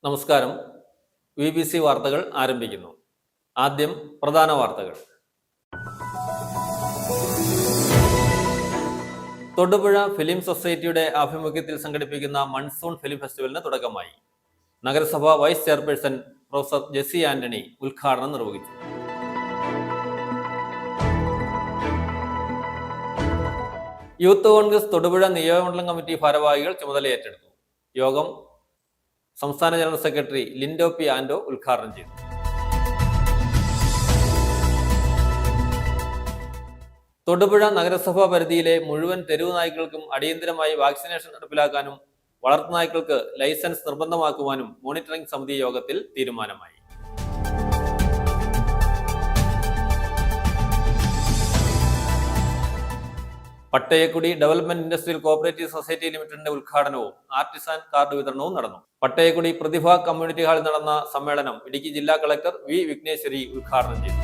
നമസ്കാരം. BBC വാർത്തകൾ ആരംഭിക്കുന്നു. ആദ്യം പ്രധാന വാർത്തകൾ. തൊടുപുഴ ഫിലിം സൊസൈറ്റിയുടെ ആഭിമുഖ്യത്തിൽ സംഘടിപ്പിക്കുന്ന മൺസൂൺ ഫിലിം ഫെസ്റ്റിവലിന് തുടക്കമായി. നഗരസഭ vice chairperson professor Jessy Antony ഉദ്ഘാടനം നിർവഹിച്ചു. യൂത്ത് കോൺഗ്രസ് തൊടുപുഴ നിയോജകമണ്ഡലം കമ്മിറ്റി ഭാരവാഹികൾ ചുമതലയേറ്റെടുത്തു. യോഗം സംസ്ഥാന ജനറൽ സെക്രട്ടറി ലിൻഡോ പി ആൻഡോ ഉദ്ഘാടനം ചെയ്തു. തൊടുപുഴ നഗരസഭാ പരിധിയിലെ മുഴുവൻ തെരുവ് നായ്ക്കൾക്കും അടിയന്തരമായി വാക്സിനേഷൻ നടപ്പിലാക്കാനും വളർത്തുനായ്ക്കൾക്ക് ലൈസൻസ് നിർബന്ധമാക്കുവാനും മോണിറ്ററിംഗ് സമിതി യോഗത്തിൽ തീരുമാനമായി. Pattayakudi development industrial cooperative society ലിമിറ്റഡിന്റെ ഉദ്ഘാടനവും ആർട്ടിസാൻ കാർഡ് വിതരണവും നടന്നു. പട്ടയക്കുടി പ്രതിഭ കമ്മ്യൂണിറ്റി ഹാളിൽ നടന്ന സമ്മേളനം ഇടുക്കി ജില്ലാ കളക്ടർ വി വിഘ്നേശ്വരി ഉദ്ഘാടനം ചെയ്തു.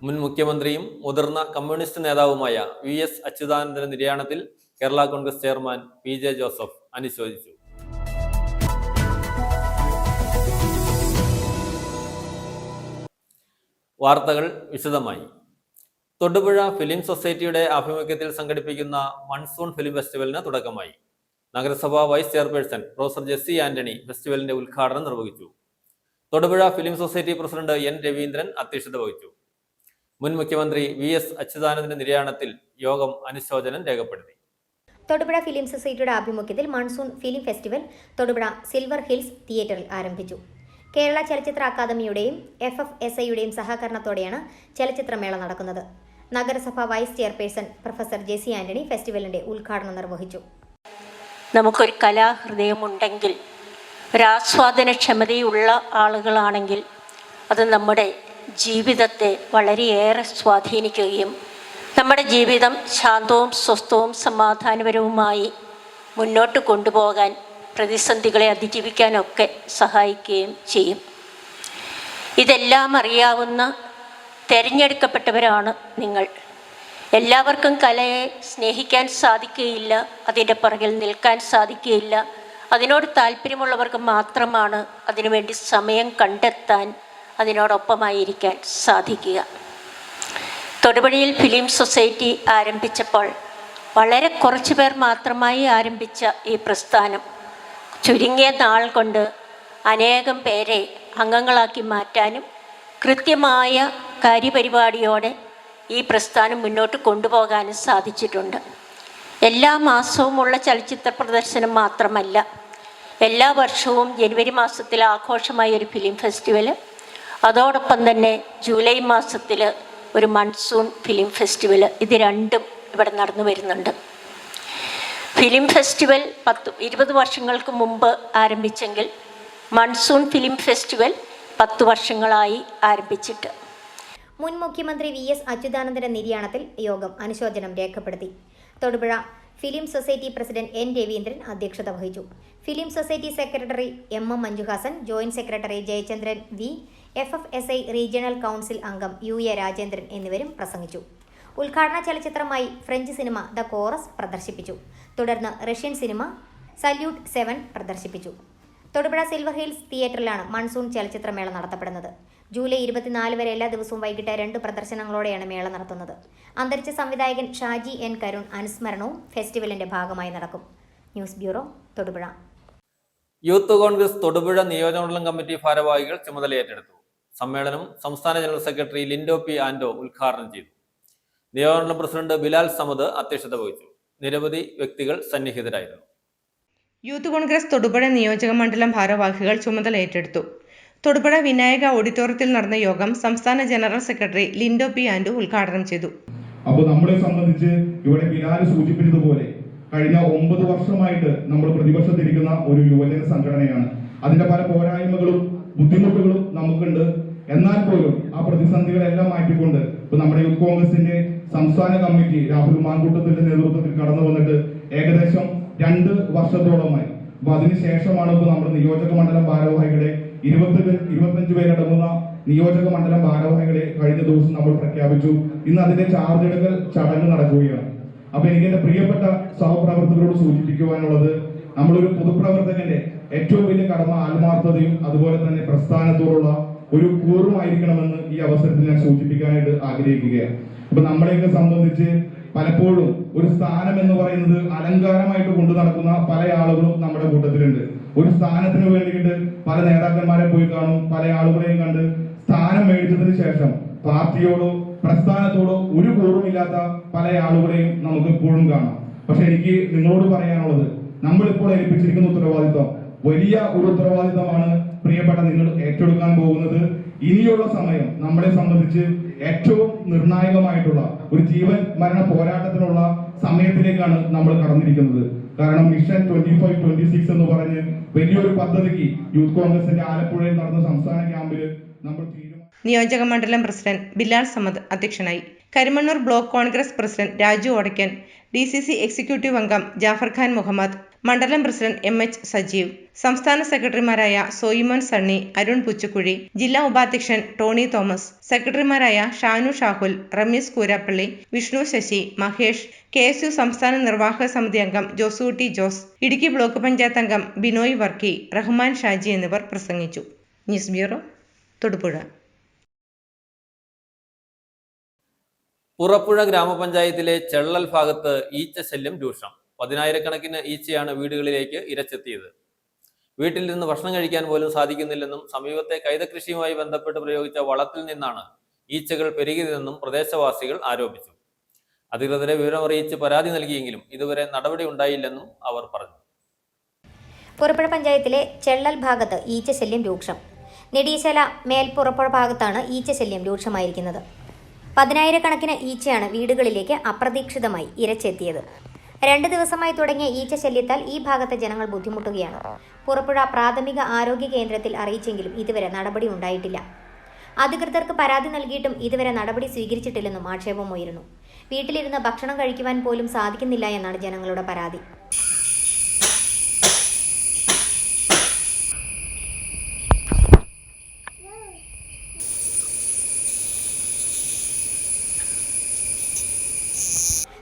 മുൻ മുഖ്യമന്ത്രിയും മുതിർന്ന കമ്മ്യൂണിസ്റ്റ് നേതാവുമായ VS അച്യുതാനന്ദന്റെ നിര്യാണത്തിൽ കേരള കോൺഗ്രസ് ചെയർമാൻ PJ ജോസഫ് അനുശോചിച്ചു. വാർത്തകൾ വിശദമായി. തൊടുപുഴ ഫിലിം സൊസൈറ്റിയുടെ ആഭിമുഖ്യത്തിൽ സംഘടിപ്പിക്കുന്ന മൺസൂൺ ഫിലിം ഫെസ്റ്റിവലിന് തുടക്കമായി. നഗരസഭ vice chairperson professor Jessy Antony ഫെസ്റ്റിവലിന്റെ ഉദ്ഘാടനം നിർവഹിച്ചു. Thodupuzha film society president N Raveendran അധ്യക്ഷത വഹിച്ചു. മുൻ മുഖ്യമന്ത്രി VS അച്യുതാനന്ദന്റെ നിര്യാണത്തിൽ യോഗം അനുശോചനം രേഖപ്പെടുത്തി. തൊടുപുഴ ഫിലിം സൊസൈറ്റിയുടെ ആഭിമുഖ്യത്തിൽ monsoon film festival Thodupuzha silver hills തിയേറ്ററിൽ ആരംഭിച്ചു. കേരള ചലച്ചിത്ര അക്കാദമിയുടെയും FFSIയുടെയും സഹകരണത്തോടെയാണ് ചലച്ചിത്രമേള നടക്കുന്നത്. നഗരസഭ vice chairperson professor Jessy Antony ഫെസ്റ്റിവലിന്റെ ഉദ്ഘാടനം നിർവഹിച്ചു. നമുക്കൊരു കലാഹൃദയമുണ്ടെങ്കിൽ, ഒരാസ്വാദനക്ഷമതയുള്ള ആളുകളാണെങ്കിൽ അത് നമ്മുടെ ജീവിതത്തെ വളരെയേറെ സ്വാധീനിക്കുകയും നമ്മുടെ ജീവിതം ശാന്തവും സ്വസ്ഥവും സമാധാനപരവുമായി മുന്നോട്ട് കൊണ്ടുപോകാൻ, പ്രതിസന്ധികളെ അതിജീവിക്കാനൊക്കെ സഹായിക്കുകയും ചെയ്യും. ഇതെല്ലാം അറിയാവുന്ന തിരഞ്ഞെടുക്കപ്പെട്ടവരാണ് നിങ്ങൾ. എല്ലാവർക്കും കലയെ സ്നേഹിക്കാൻ സാധിക്കുകയില്ല, അതിൻ്റെ പുറകിൽ നിൽക്കാൻ സാധിക്കുകയില്ല. അതിനോട് താല്പര്യമുള്ളവർക്ക് മാത്രമാണ് അതിനുവേണ്ടി സമയം കണ്ടെത്താൻ, അതിനോടൊപ്പമായിരിക്കാൻ സാധിക്കുക. തൊടുപുഴയിൽ ഫിലിം സൊസൈറ്റി ആരംഭിച്ചപ്പോൾ വളരെ കുറച്ച് പേർ മാത്രമായി ആരംഭിച്ച ഈ പ്രസ്ഥാനം ചുരുങ്ങിയ നാൾ കൊണ്ട് അനേകം പേരെ അംഗങ്ങളാക്കി മാറ്റാനും കൃത്യമായ കാര്യപരിപാടിയോടെ ഈ പ്രസ്ഥാനം മുന്നോട്ട് കൊണ്ടുപോകാനും സാധിച്ചിട്ടുണ്ട്. എല്ലാ മാസവുമുള്ള ചലച്ചിത്ര പ്രദർശനം മാത്രമല്ല, എല്ലാ വർഷവും ജനുവരി മാസത്തിൽ ആഘോഷമായ ഒരു ഫിലിം ഫെസ്റ്റിവൽ, അതോടൊപ്പം തന്നെ ജൂലൈ മാസത്തിൽ ഒരു മൺസൂൺ ഫിലിം ഫെസ്റ്റിവൽ, ഇത് രണ്ടും ഇവിടെ നടന്നു വരുന്നുണ്ട്. ഫിലിം ഫെസ്റ്റിവൽ 20 വർഷങ്ങൾക്ക് മുമ്പ് ആരംഭിച്ചെങ്കിൽ മൺസൂൺ ഫിലിം ഫെസ്റ്റിവൽ 10 വർഷങ്ങളായി ആരംഭിച്ചിട്ട്. മുൻ മുഖ്യമന്ത്രി VS അച്യുതാനന്ദന്റെ നിര്യാണത്തിൽ യോഗം അനുശോചനം രേഖപ്പെടുത്തി. Thodupuzha film society president N Raveendran അധ്യക്ഷത വഹിച്ചു. Film society secretary MM Manjuhasan, joint secretary Jayachandran V, FFSI regional council അംഗം UA രാജേന്ദ്രൻ എന്നിവരും പ്രസംഗിച്ചു. ഉദ്ഘാടന ചലച്ചിത്രമായി ഫ്രഞ്ച് സിനിമ ദ കോറസ് പ്രദർശിപ്പിച്ചു. തുടർന്ന് റഷ്യൻ സിനിമ സല്യൂട്ട് 7 പ്രദർശിപ്പിച്ചു. തൊടുപുഴ സിൽവർ ഹിൽസ് തിയേറ്ററിലാണ് മൺസൂൺ ചലച്ചിത്രമേള നടത്തപ്പെടുന്നത്. ജൂലൈ 24 വരെ എല്ലാ ദിവസവും വൈകിട്ട് 2 പ്രദർശനങ്ങളോടെയാണ് മേള നടത്തുന്നത്. അന്തരിച്ച സംവിധായകൻ ഷാജി N കരുൺ അനുസ്മരണവും ഫെസ്റ്റിവലിന്റെ ഭാഗമായി നടക്കും. News bureau, Thodupuzha. Youth Congress Thodupuzha നിയോജകമണ്ഡലം കമ്മിറ്റി ഭാരവാഹികൾ ചുമതലയേറ്റെടുത്തു. സമ്മേളനം സംസ്ഥാന ജനറൽ സെക്രട്ടറി ലിൻഡോ പി ആൻഡോ ഉദ്ഘാടനം ചെയ്തു. നിയോജകമണ്ഡലം പ്രസിഡന്റ് ബിലാൽ സമദ് അധ്യക്ഷത വഹിച്ചു. നിരവധി വ്യക്തികൾ സന്നിഹിതരായിരുന്നു. യൂത്ത് കോൺഗ്രസ് തൊടുപുഴ നിയോജക മണ്ഡലം ഭാരവാഹികൾ ചുമതല ഏറ്റെടുത്തു. തൊടുപുഴ വിനായക ഓഡിറ്റോറിയത്തിൽ നടന്ന യോഗം സംസ്ഥാന ജനറൽ സെക്രട്ടറി ലിൻഡോ പി ആൻഡോ ഉദ്ഘാടനം ചെയ്തു. അപ്പോൾ നമ്മളെ സംബന്ധിച്ച് ഇവിടെ ബിലാൽ സൂചിപ്പിച്ചതുപോലെ കഴിഞ്ഞ 9 വർഷമായിട്ട് നമ്മൾ പ്രതിപക്ഷത്തിരിക്കുന്ന ഒരു യുവജന സംഘടനയാണ്. അതിന്റെ പല പോരായ്മകളും ബുദ്ധിമുട്ടുകളും നമുക്കുണ്ട്. എന്നാൽ പോലും ആ പ്രതിസന്ധികളെല്ലാം മാറ്റിക്കൊണ്ട് ഇപ്പൊ നമ്മുടെ യൂത്ത് കോൺഗ്രസിന്റെ സംസ്ഥാന കമ്മിറ്റി രാഹുൽ മാങ്കൂട്ടത്തിന്റെ നേതൃത്വത്തിൽ കടന്നു വന്നിട്ട് ഏകദേശം 2 വർഷത്തോളമായി. അപ്പൊ അതിനുശേഷമാണ് ഇപ്പൊ നമ്മുടെ നിയോജക മണ്ഡലം ഭാരവാഹികളെ 25 പേരടങ്ങുന്ന നിയോജക മണ്ഡലം ഭാരവാഹികളെ കഴിഞ്ഞ ദിവസം നമ്മൾ പ്രഖ്യാപിച്ചു. ഇന്ന് അതിന്റെ ചാർജ് എടുക്കൽ ചടങ്ങ് നടക്കുകയാണ്. അപ്പൊ എനിക്ക് എന്റെ പ്രിയപ്പെട്ട സഹപ്രവർത്തകരോട് സൂചിപ്പിക്കുവാനുള്ളത്, നമ്മളൊരു പൊതുപ്രവർത്തകന്റെ ഏറ്റവും വലിയ കടമ ആത്മാർത്ഥതയും അതുപോലെ തന്നെ പ്രസ്ഥാനത്തോടുള്ള ഒരു കൂറുമായിരിക്കണമെന്ന് ഈ അവസരത്തിൽ ഞാൻ സൂചിപ്പിക്കാനായിട്ട് ആഗ്രഹിക്കുകയാണ്. അപ്പൊ നമ്മളെയൊക്കെ സംബന്ധിച്ച് പലപ്പോഴും ഒരു സ്ഥാനം എന്ന് പറയുന്നത് അലങ്കാരമായിട്ട് കൊണ്ടു നടക്കുന്ന പല ആളുകളും നമ്മുടെ കൂട്ടത്തിലുണ്ട്. ഒരു സ്ഥാനത്തിന് വേണ്ടിയിട്ട് പല നേതാക്കന്മാരെ പോയി കാണും, പല ആളുകളെയും കണ്ട് സ്ഥാനം മേടിച്ചതിന് ശേഷം പാർട്ടിയോടോ പ്രസ്ഥാനത്തോടോ ഒരു കൂറുമില്ലാത്ത പല ആളുകളെയും നമുക്ക് ഇപ്പോഴും കാണാം. പക്ഷെ എനിക്ക് നിങ്ങളോട് പറയാനുള്ളത്, നമ്മളിപ്പോൾ ഏൽപ്പിച്ചിരിക്കുന്ന ഉത്തരവാദിത്വം വലിയ ഒരു ഉത്തരവാദിത്തമാണ്. പ്രിയപ്പെട്ട നിങ്ങൾ ഏറ്റെടുക്കാൻ പോകുന്നത് ഇനിയുള്ള സമയം നമ്മളെ സംബന്ധിച്ച് ഏറ്റവും നിർണായകമായിട്ടുള്ള ഒരു ജീവൻ മരണ പോരാട്ടത്തിനുള്ള സമയത്തിലേക്കാണ് നമ്മൾ കടന്നിരിക്കുന്നത്. കാരണം മിഷൻ 25-26 എന്ന് പറഞ്ഞ് വലിയൊരു പദ്ധതിക്ക് യൂത്ത് കോൺഗ്രസിന്റെ ആലപ്പുഴയിൽ നടന്ന സംസ്ഥാന ക്യാമ്പിൽ നമ്മൾ നിയോജക മണ്ഡലം പ്രസിഡന്റ് ബിലാൽ സമദ് അധ്യക്ഷനായി. Karimannoor block Congress president Raju Odakkan, DCC executive അംഗം ജാഫർ ഖാൻ മുഹമ്മദ്, മണ്ഡലം പ്രസിഡന്റ് MH സജീവ്, സംസ്ഥാന സെക്രട്ടറിമാരായ സോയിമോൻ സണ്ണി, അരുൺ പുച്ചുക്കുഴി, ജില്ലാ ഉപാധ്യക്ഷൻ ടോണി തോമസ്, സെക്രട്ടറിമാരായ ഷാനു ഷാഹുൽ, റമീസ് കൂരാപ്പള്ളി, വിഷ്ണു ശശി, മഹേഷ്, KSU സംസ്ഥാന നിർവാഹക സമിതി അംഗം ജോസൂട്ടി ജോസ്, ഇടുക്കി ബ്ലോക്ക് പഞ്ചായത്ത് അംഗം ബിനോയ് വർക്കി, റഹ്മാൻ ഷാജി എന്നിവർ പ്രസംഗിച്ചു. News bureau, Thodupuzha. പുറപ്പുഴ ഗ്രാമപഞ്ചായത്തിലെ ചെള്ളൽ ഭാഗത്ത് ഈച്ച ശല്യം രൂക്ഷം. 10,000-കണക്കിന് ഈച്ചയാണ് വീടുകളിലേക്ക് ഇരച്ചെത്തിയത്. വീട്ടിൽ നിന്ന് ഭക്ഷണം കഴിക്കാൻ പോലും സാധിക്കുന്നില്ലെന്നും സമീപത്തെ കൈതകൃഷിയുമായി ബന്ധപ്പെട്ട് പ്രയോഗിച്ച വളത്തിൽ നിന്നാണ് ഈച്ചകൾ പെരുകിയതെന്നും പ്രദേശവാസികൾ ആരോപിച്ചു. അധികൃതരെ വിവരമറിയിച്ച് പരാതി നൽകിയെങ്കിലും ഇതുവരെ നടപടി ഉണ്ടായില്ലെന്നും അവർ പറഞ്ഞു. പുറപ്പുഴ പഞ്ചായത്തിലെ ചെള്ളൽ ഭാഗത്ത് ഈച്ചശല്യം രൂക്ഷം. നെടിയശാല മേൽപ്പുറപ്പുഴ ഭാഗത്താണ് ഈച്ചശല്യം രൂക്ഷമായിരിക്കുന്നത്. 10,000-കണക്കിന് ഈച്ചയാണ് വീടുകളിലേക്ക് അപ്രതീക്ഷിതമായി ഇരച്ചെത്തിയത്. 2 ദിവസമായി തുടങ്ങിയ ഈച്ചശല്യത്താൽ ഈ ഭാഗത്തെ ജനങ്ങൾ ബുദ്ധിമുട്ടുകയാണ്. പുറപ്പുഴ പ്രാഥമിക ആരോഗ്യ കേന്ദ്രത്തിൽ അറിയിച്ചെങ്കിലും ഇതുവരെ നടപടി ഉണ്ടായിട്ടില്ല. അധികൃതർക്ക് പരാതി നൽകിയിട്ടും ഇതുവരെ നടപടി സ്വീകരിച്ചിട്ടില്ലെന്നും ആക്ഷേപമുയരുന്നു. വീട്ടിലിരുന്ന് ഭക്ഷണം കഴിക്കുവാൻ പോലും സാധിക്കുന്നില്ല എന്നാണ് ജനങ്ങളുടെ പരാതി.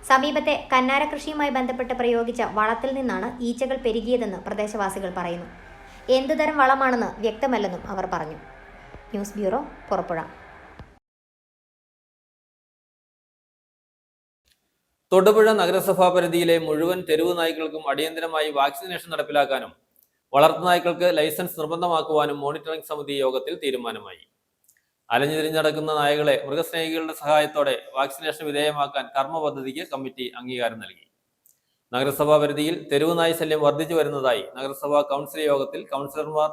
സമീപത്തെ കന്നാര കൃഷിയുമായി ബന്ധപ്പെട്ട് പ്രയോഗിച്ച വളത്തിൽ നിന്നാണ് ഈച്ചകൾ പെരുകിയതെന്ന് പ്രദേശവാസികൾ പറയുന്നു. എന്തുതരം വളമാണെന്ന് വ്യക്തമല്ലെന്നും അവർ പറഞ്ഞു. News bureau, Purappuzha. തൊടുപുഴ നഗരസഭാ പരിധിയിലെ മുഴുവൻ തെരുവ് നായ്ക്കൾക്കും അടിയന്തരമായി വാക്സിനേഷൻ നടപ്പിലാക്കാനും വളർത്തുനായ്ക്കൾക്ക് ലൈസൻസ് നിർബന്ധമാക്കുവാനും മോണിറ്ററിംഗ് സമിതി യോഗത്തിൽ തീരുമാനമായി. അലഞ്ഞുതിരിഞ്ഞടക്കുന്ന നായകളെ മൃഗസ്നേഹികളുടെ സഹായത്തോടെ വാക്സിനേഷൻ വിധേയമാക്കാൻ കർമ്മ പദ്ധതിക്ക് കമ്മിറ്റി അംഗീകാരം നൽകി. നഗരസഭാ പരിധിയിൽ തെരുവ് നായ ശല്യം വർദ്ധിച്ചു വരുന്നതായി നഗരസഭാ കൗൺസിൽ യോഗത്തിൽ കൗൺസിലർമാർ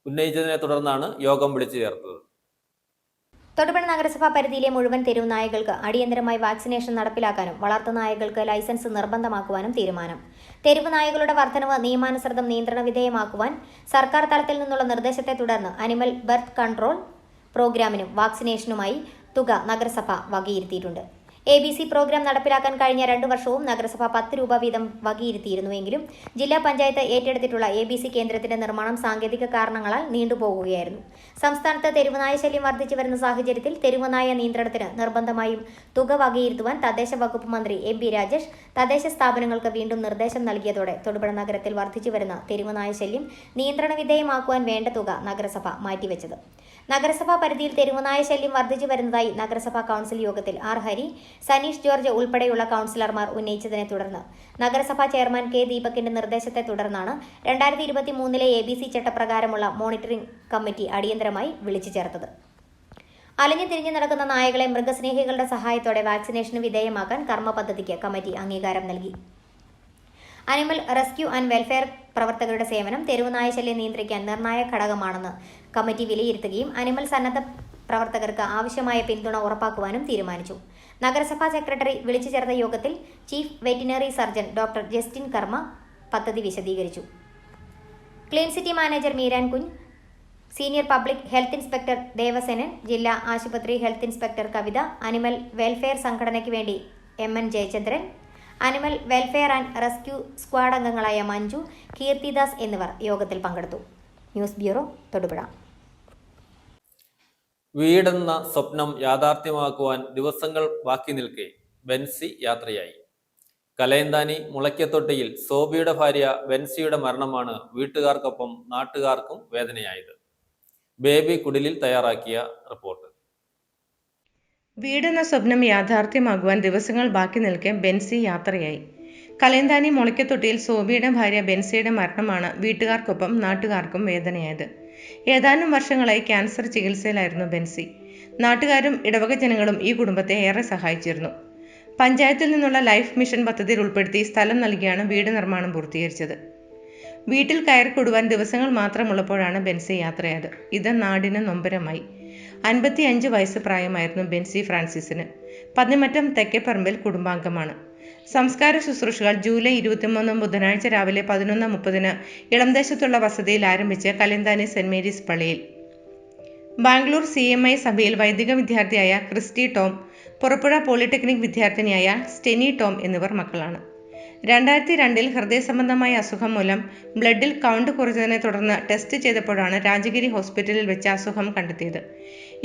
ഉന്നയിച്ചതിനെ തുടർന്നാണ് യോഗം വിളിച്ചു ചേർത്തത്. തൊടുപുഴ നഗരസഭാ പരിധിയിലെ മുഴുവൻ തെരുവ് നായകൾക്ക് അടിയന്തരമായി വാക്സിനേഷൻ നടപ്പിലാക്കാനും വളർത്തുനായകൾക്ക് ലൈസൻസ് നിർബന്ധമാക്കുവാനും തീരുമാനം. തെരുവ് നായകളുടെ വർധനവ് നിയമാനുസൃതം നിയന്ത്രണ വിധേയമാക്കുവാൻ സർക്കാർ തലത്തിൽ നിന്നുള്ള നിർദ്ദേശത്തെ തുടർന്ന് അനിമൽ ബർത്ത് കൺട്രോൾ പ്രോഗ്രാമിനും വാക്സിനേഷനുമായി തുക നഗരസഭ വകയിരുത്തിയിട്ടുണ്ട്. ABC പ്രോഗ്രാം നടപ്പിലാക്കാൻ കഴിഞ്ഞ 2 വർഷവും നഗരസഭ 10 രൂപ വീതം വകയിരുത്തിയിരുന്നുവെങ്കിലും ജില്ലാ പഞ്ചായത്ത് ഏറ്റെടുത്തിട്ടുള്ള ABC കേന്ദ്രത്തിന്റെ നിർമ്മാണം സാങ്കേതിക കാരണങ്ങളാൽ നീണ്ടുപോകുകയായിരുന്നു. സംസ്ഥാനത്ത് തെരുവുനായ ശല്യം വർദ്ധിച്ചു വരുന്ന സാഹചര്യത്തിൽ തെരുവുനായ നിയന്ത്രണത്തിന് നിർബന്ധമായും തുക വകയിരുത്തുവാൻ തദ്ദേശ വകുപ്പ് മന്ത്രി MP രാജേഷ് തദ്ദേശ സ്ഥാപനങ്ങൾക്ക് വീണ്ടും നിർദ്ദേശം നൽകിയതോടെ തൊടുപുഴ നഗരത്തിൽ വർദ്ധിച്ചു വരുന്ന തെരുവുനായ ശല്യം നിയന്ത്രണ വിധേയമാക്കുവാൻ വേണ്ട തുക നഗരസഭ മാറ്റിവെച്ചത്. നഗരസഭാ പരിധിയിൽ തെരുവുനായ ശല്യം വർദ്ധിച്ചു വരുന്നതായി നഗരസഭാ കൗൺസിൽ യോഗത്തിൽ R. ഹരി, സനീഷ് ജോർജ് ഉൾപ്പെടെയുള്ള കൗൺസിലർമാർ ഉന്നയിച്ചതിനെ തുടർന്ന് നഗരസഭാ ചെയർമാൻ K. ദീപകിന്റെ നിർദ്ദേശത്തെ തുടർന്നാണ് 2023 ABC ചട്ടപ്രകാരമുള്ള മോണിറ്ററിംഗ് കമ്മിറ്റി അടിയന്തരമായി വിളിച്ചു ചേർത്തത്. അലഞ്ഞു തിരിഞ്ഞു നടക്കുന്ന നായകളെ മൃഗസ്നേഹികളുടെ സഹായത്തോടെ വാക്സിനേഷന് വിധേയമാക്കാൻ കർമ്മ പദ്ധതിക്ക് കമ്മിറ്റി അംഗീകാരം നൽകി. അനിമൽ റെസ്ക്യൂ ആൻഡ് വെൽഫെയർ പ്രവർത്തകരുടെ സേവനം തെരുവുനായ ശല്യം നിയന്ത്രിക്കാൻ നിർണായക ഘടകമാണെന്ന് കമ്മിറ്റി വിലയിരുത്തുകയും അനിമൽ സന്നദ്ധ പ്രവർത്തകർക്ക് ആവശ്യമായ പിന്തുണ ഉറപ്പാക്കുവാനും തീരുമാനിച്ചു. നഗരസഭാ സെക്രട്ടറി വിളിച്ചു ചേർത്ത യോഗത്തിൽ chief veterinary surgeon doctor Justin കർമ്മ പദ്ധതി വിശദീകരിച്ചു. ക്ലീൻ സിറ്റി മാനേജർ മീരാൻ കുഞ്ഞ്, സീനിയർ പബ്ലിക് ഹെൽത്ത് ഇൻസ്പെക്ടർ ദേവസേനൻ, ജില്ലാ ആശുപത്രി ഹെൽത്ത് ഇൻസ്പെക്ടർ കവിത, അനിമൽ വെൽഫെയർ സംഘടനയ്ക്ക് വേണ്ടി MN Jayachandran, animal welfare and rescue squad അംഗങ്ങളായ മഞ്ജു, കീർത്തിദാസ് എന്നിവർ യോഗത്തിൽ പങ്കെടുത്തു. News bureau, Thodupuzha. വീടെന്ന സ്വപ്നം യാഥാർത്ഥ്യമാക്കുവാൻ ദിവസങ്ങൾ ബാക്കി നിൽക്കെ ബെൻസി യാത്രയായി. കലയന്താനി മുളയ്ക്കത്തൊട്ടിയിൽ സോബിയുടെ ഭാര്യ ബെൻസിയുടെ മരണമാണ് വീട്ടുകാർക്കൊപ്പം നാട്ടുകാർക്കും വേദനയായത്. ബേബി കുടിലിൽ തയ്യാറാക്കിയ റിപ്പോർട്ട്. വീടെന്ന സ്വപ്നം യാഥാർത്ഥ്യമാകുവാൻ ദിവസങ്ങൾ ബാക്കി നിൽക്കെ ബെൻസി യാത്രയായി. കലയന്താനി മുളയ്ക്കത്തൊട്ടിയിൽ സോബിയുടെ ഭാര്യ ബെൻസിയുടെ മരണമാണ് വീട്ടുകാർക്കൊപ്പം നാട്ടുകാർക്കും വേദനയായത്. ഏതാനും വർഷങ്ങളായി ക്യാൻസർ ചികിത്സയിലായിരുന്നു ബെൻസി. നാട്ടുകാരും ഇടവക ജനങ്ങളും ഈ കുടുംബത്തെ ഏറെ സഹായിച്ചിരുന്നു. പഞ്ചായത്തിൽ നിന്നുള്ള ലൈഫ് മിഷൻ പദ്ധതിയിൽ ഉൾപ്പെടുത്തി സ്ഥലം നൽകിയാണ് വീട് നിർമ്മാണം പൂർത്തീകരിച്ചത്. വീട്ടിൽ കയറിക്കൊടുവാൻ ദിവസങ്ങൾ മാത്രമുള്ളപ്പോഴാണ് ബെൻസി യാത്രയായത്. ഇത് നാടിന് നൊമ്പരമായി. 55 വയസ്സ് പ്രായമായിരുന്നു ബെൻസി ഫ്രാൻസിസിന്. പന്നിമറ്റം തെക്കേപ്പറമ്പിൽ കുടുംബാംഗമാണ്. സംസ്കാര ശുശ്രൂഷകൾ ജൂലൈ 23 ബുധനാഴ്ച രാവിലെ 11:30 ഇളംദേശത്തുള്ള വസതിയിൽ ആരംഭിച്ച് കലയന്താനി സെന്റ് മേരീസ് പള്ളിയിൽ. ബാംഗ്ലൂർ CMI സഭയിൽ വൈദിക വിദ്യാർത്ഥിയായ ക്രിസ്റ്റി ടോം, പുറപ്പുഴ പോളിടെക്നിക് വിദ്യാർത്ഥിനിയായ സ്റ്റെനി ടോം എന്നിവർ മക്കളാണ്. 2002 ഹൃദയ സംബന്ധമായ അസുഖം മൂലം ബ്ലഡിൽ കൗണ്ട് കുറഞ്ഞതിനെ തുടർന്ന് ടെസ്റ്റ് ചെയ്തപ്പോഴാണ് രാജഗിരി ഹോസ്പിറ്റലിൽ വെച്ച് അസുഖം കണ്ടെത്തിയത്.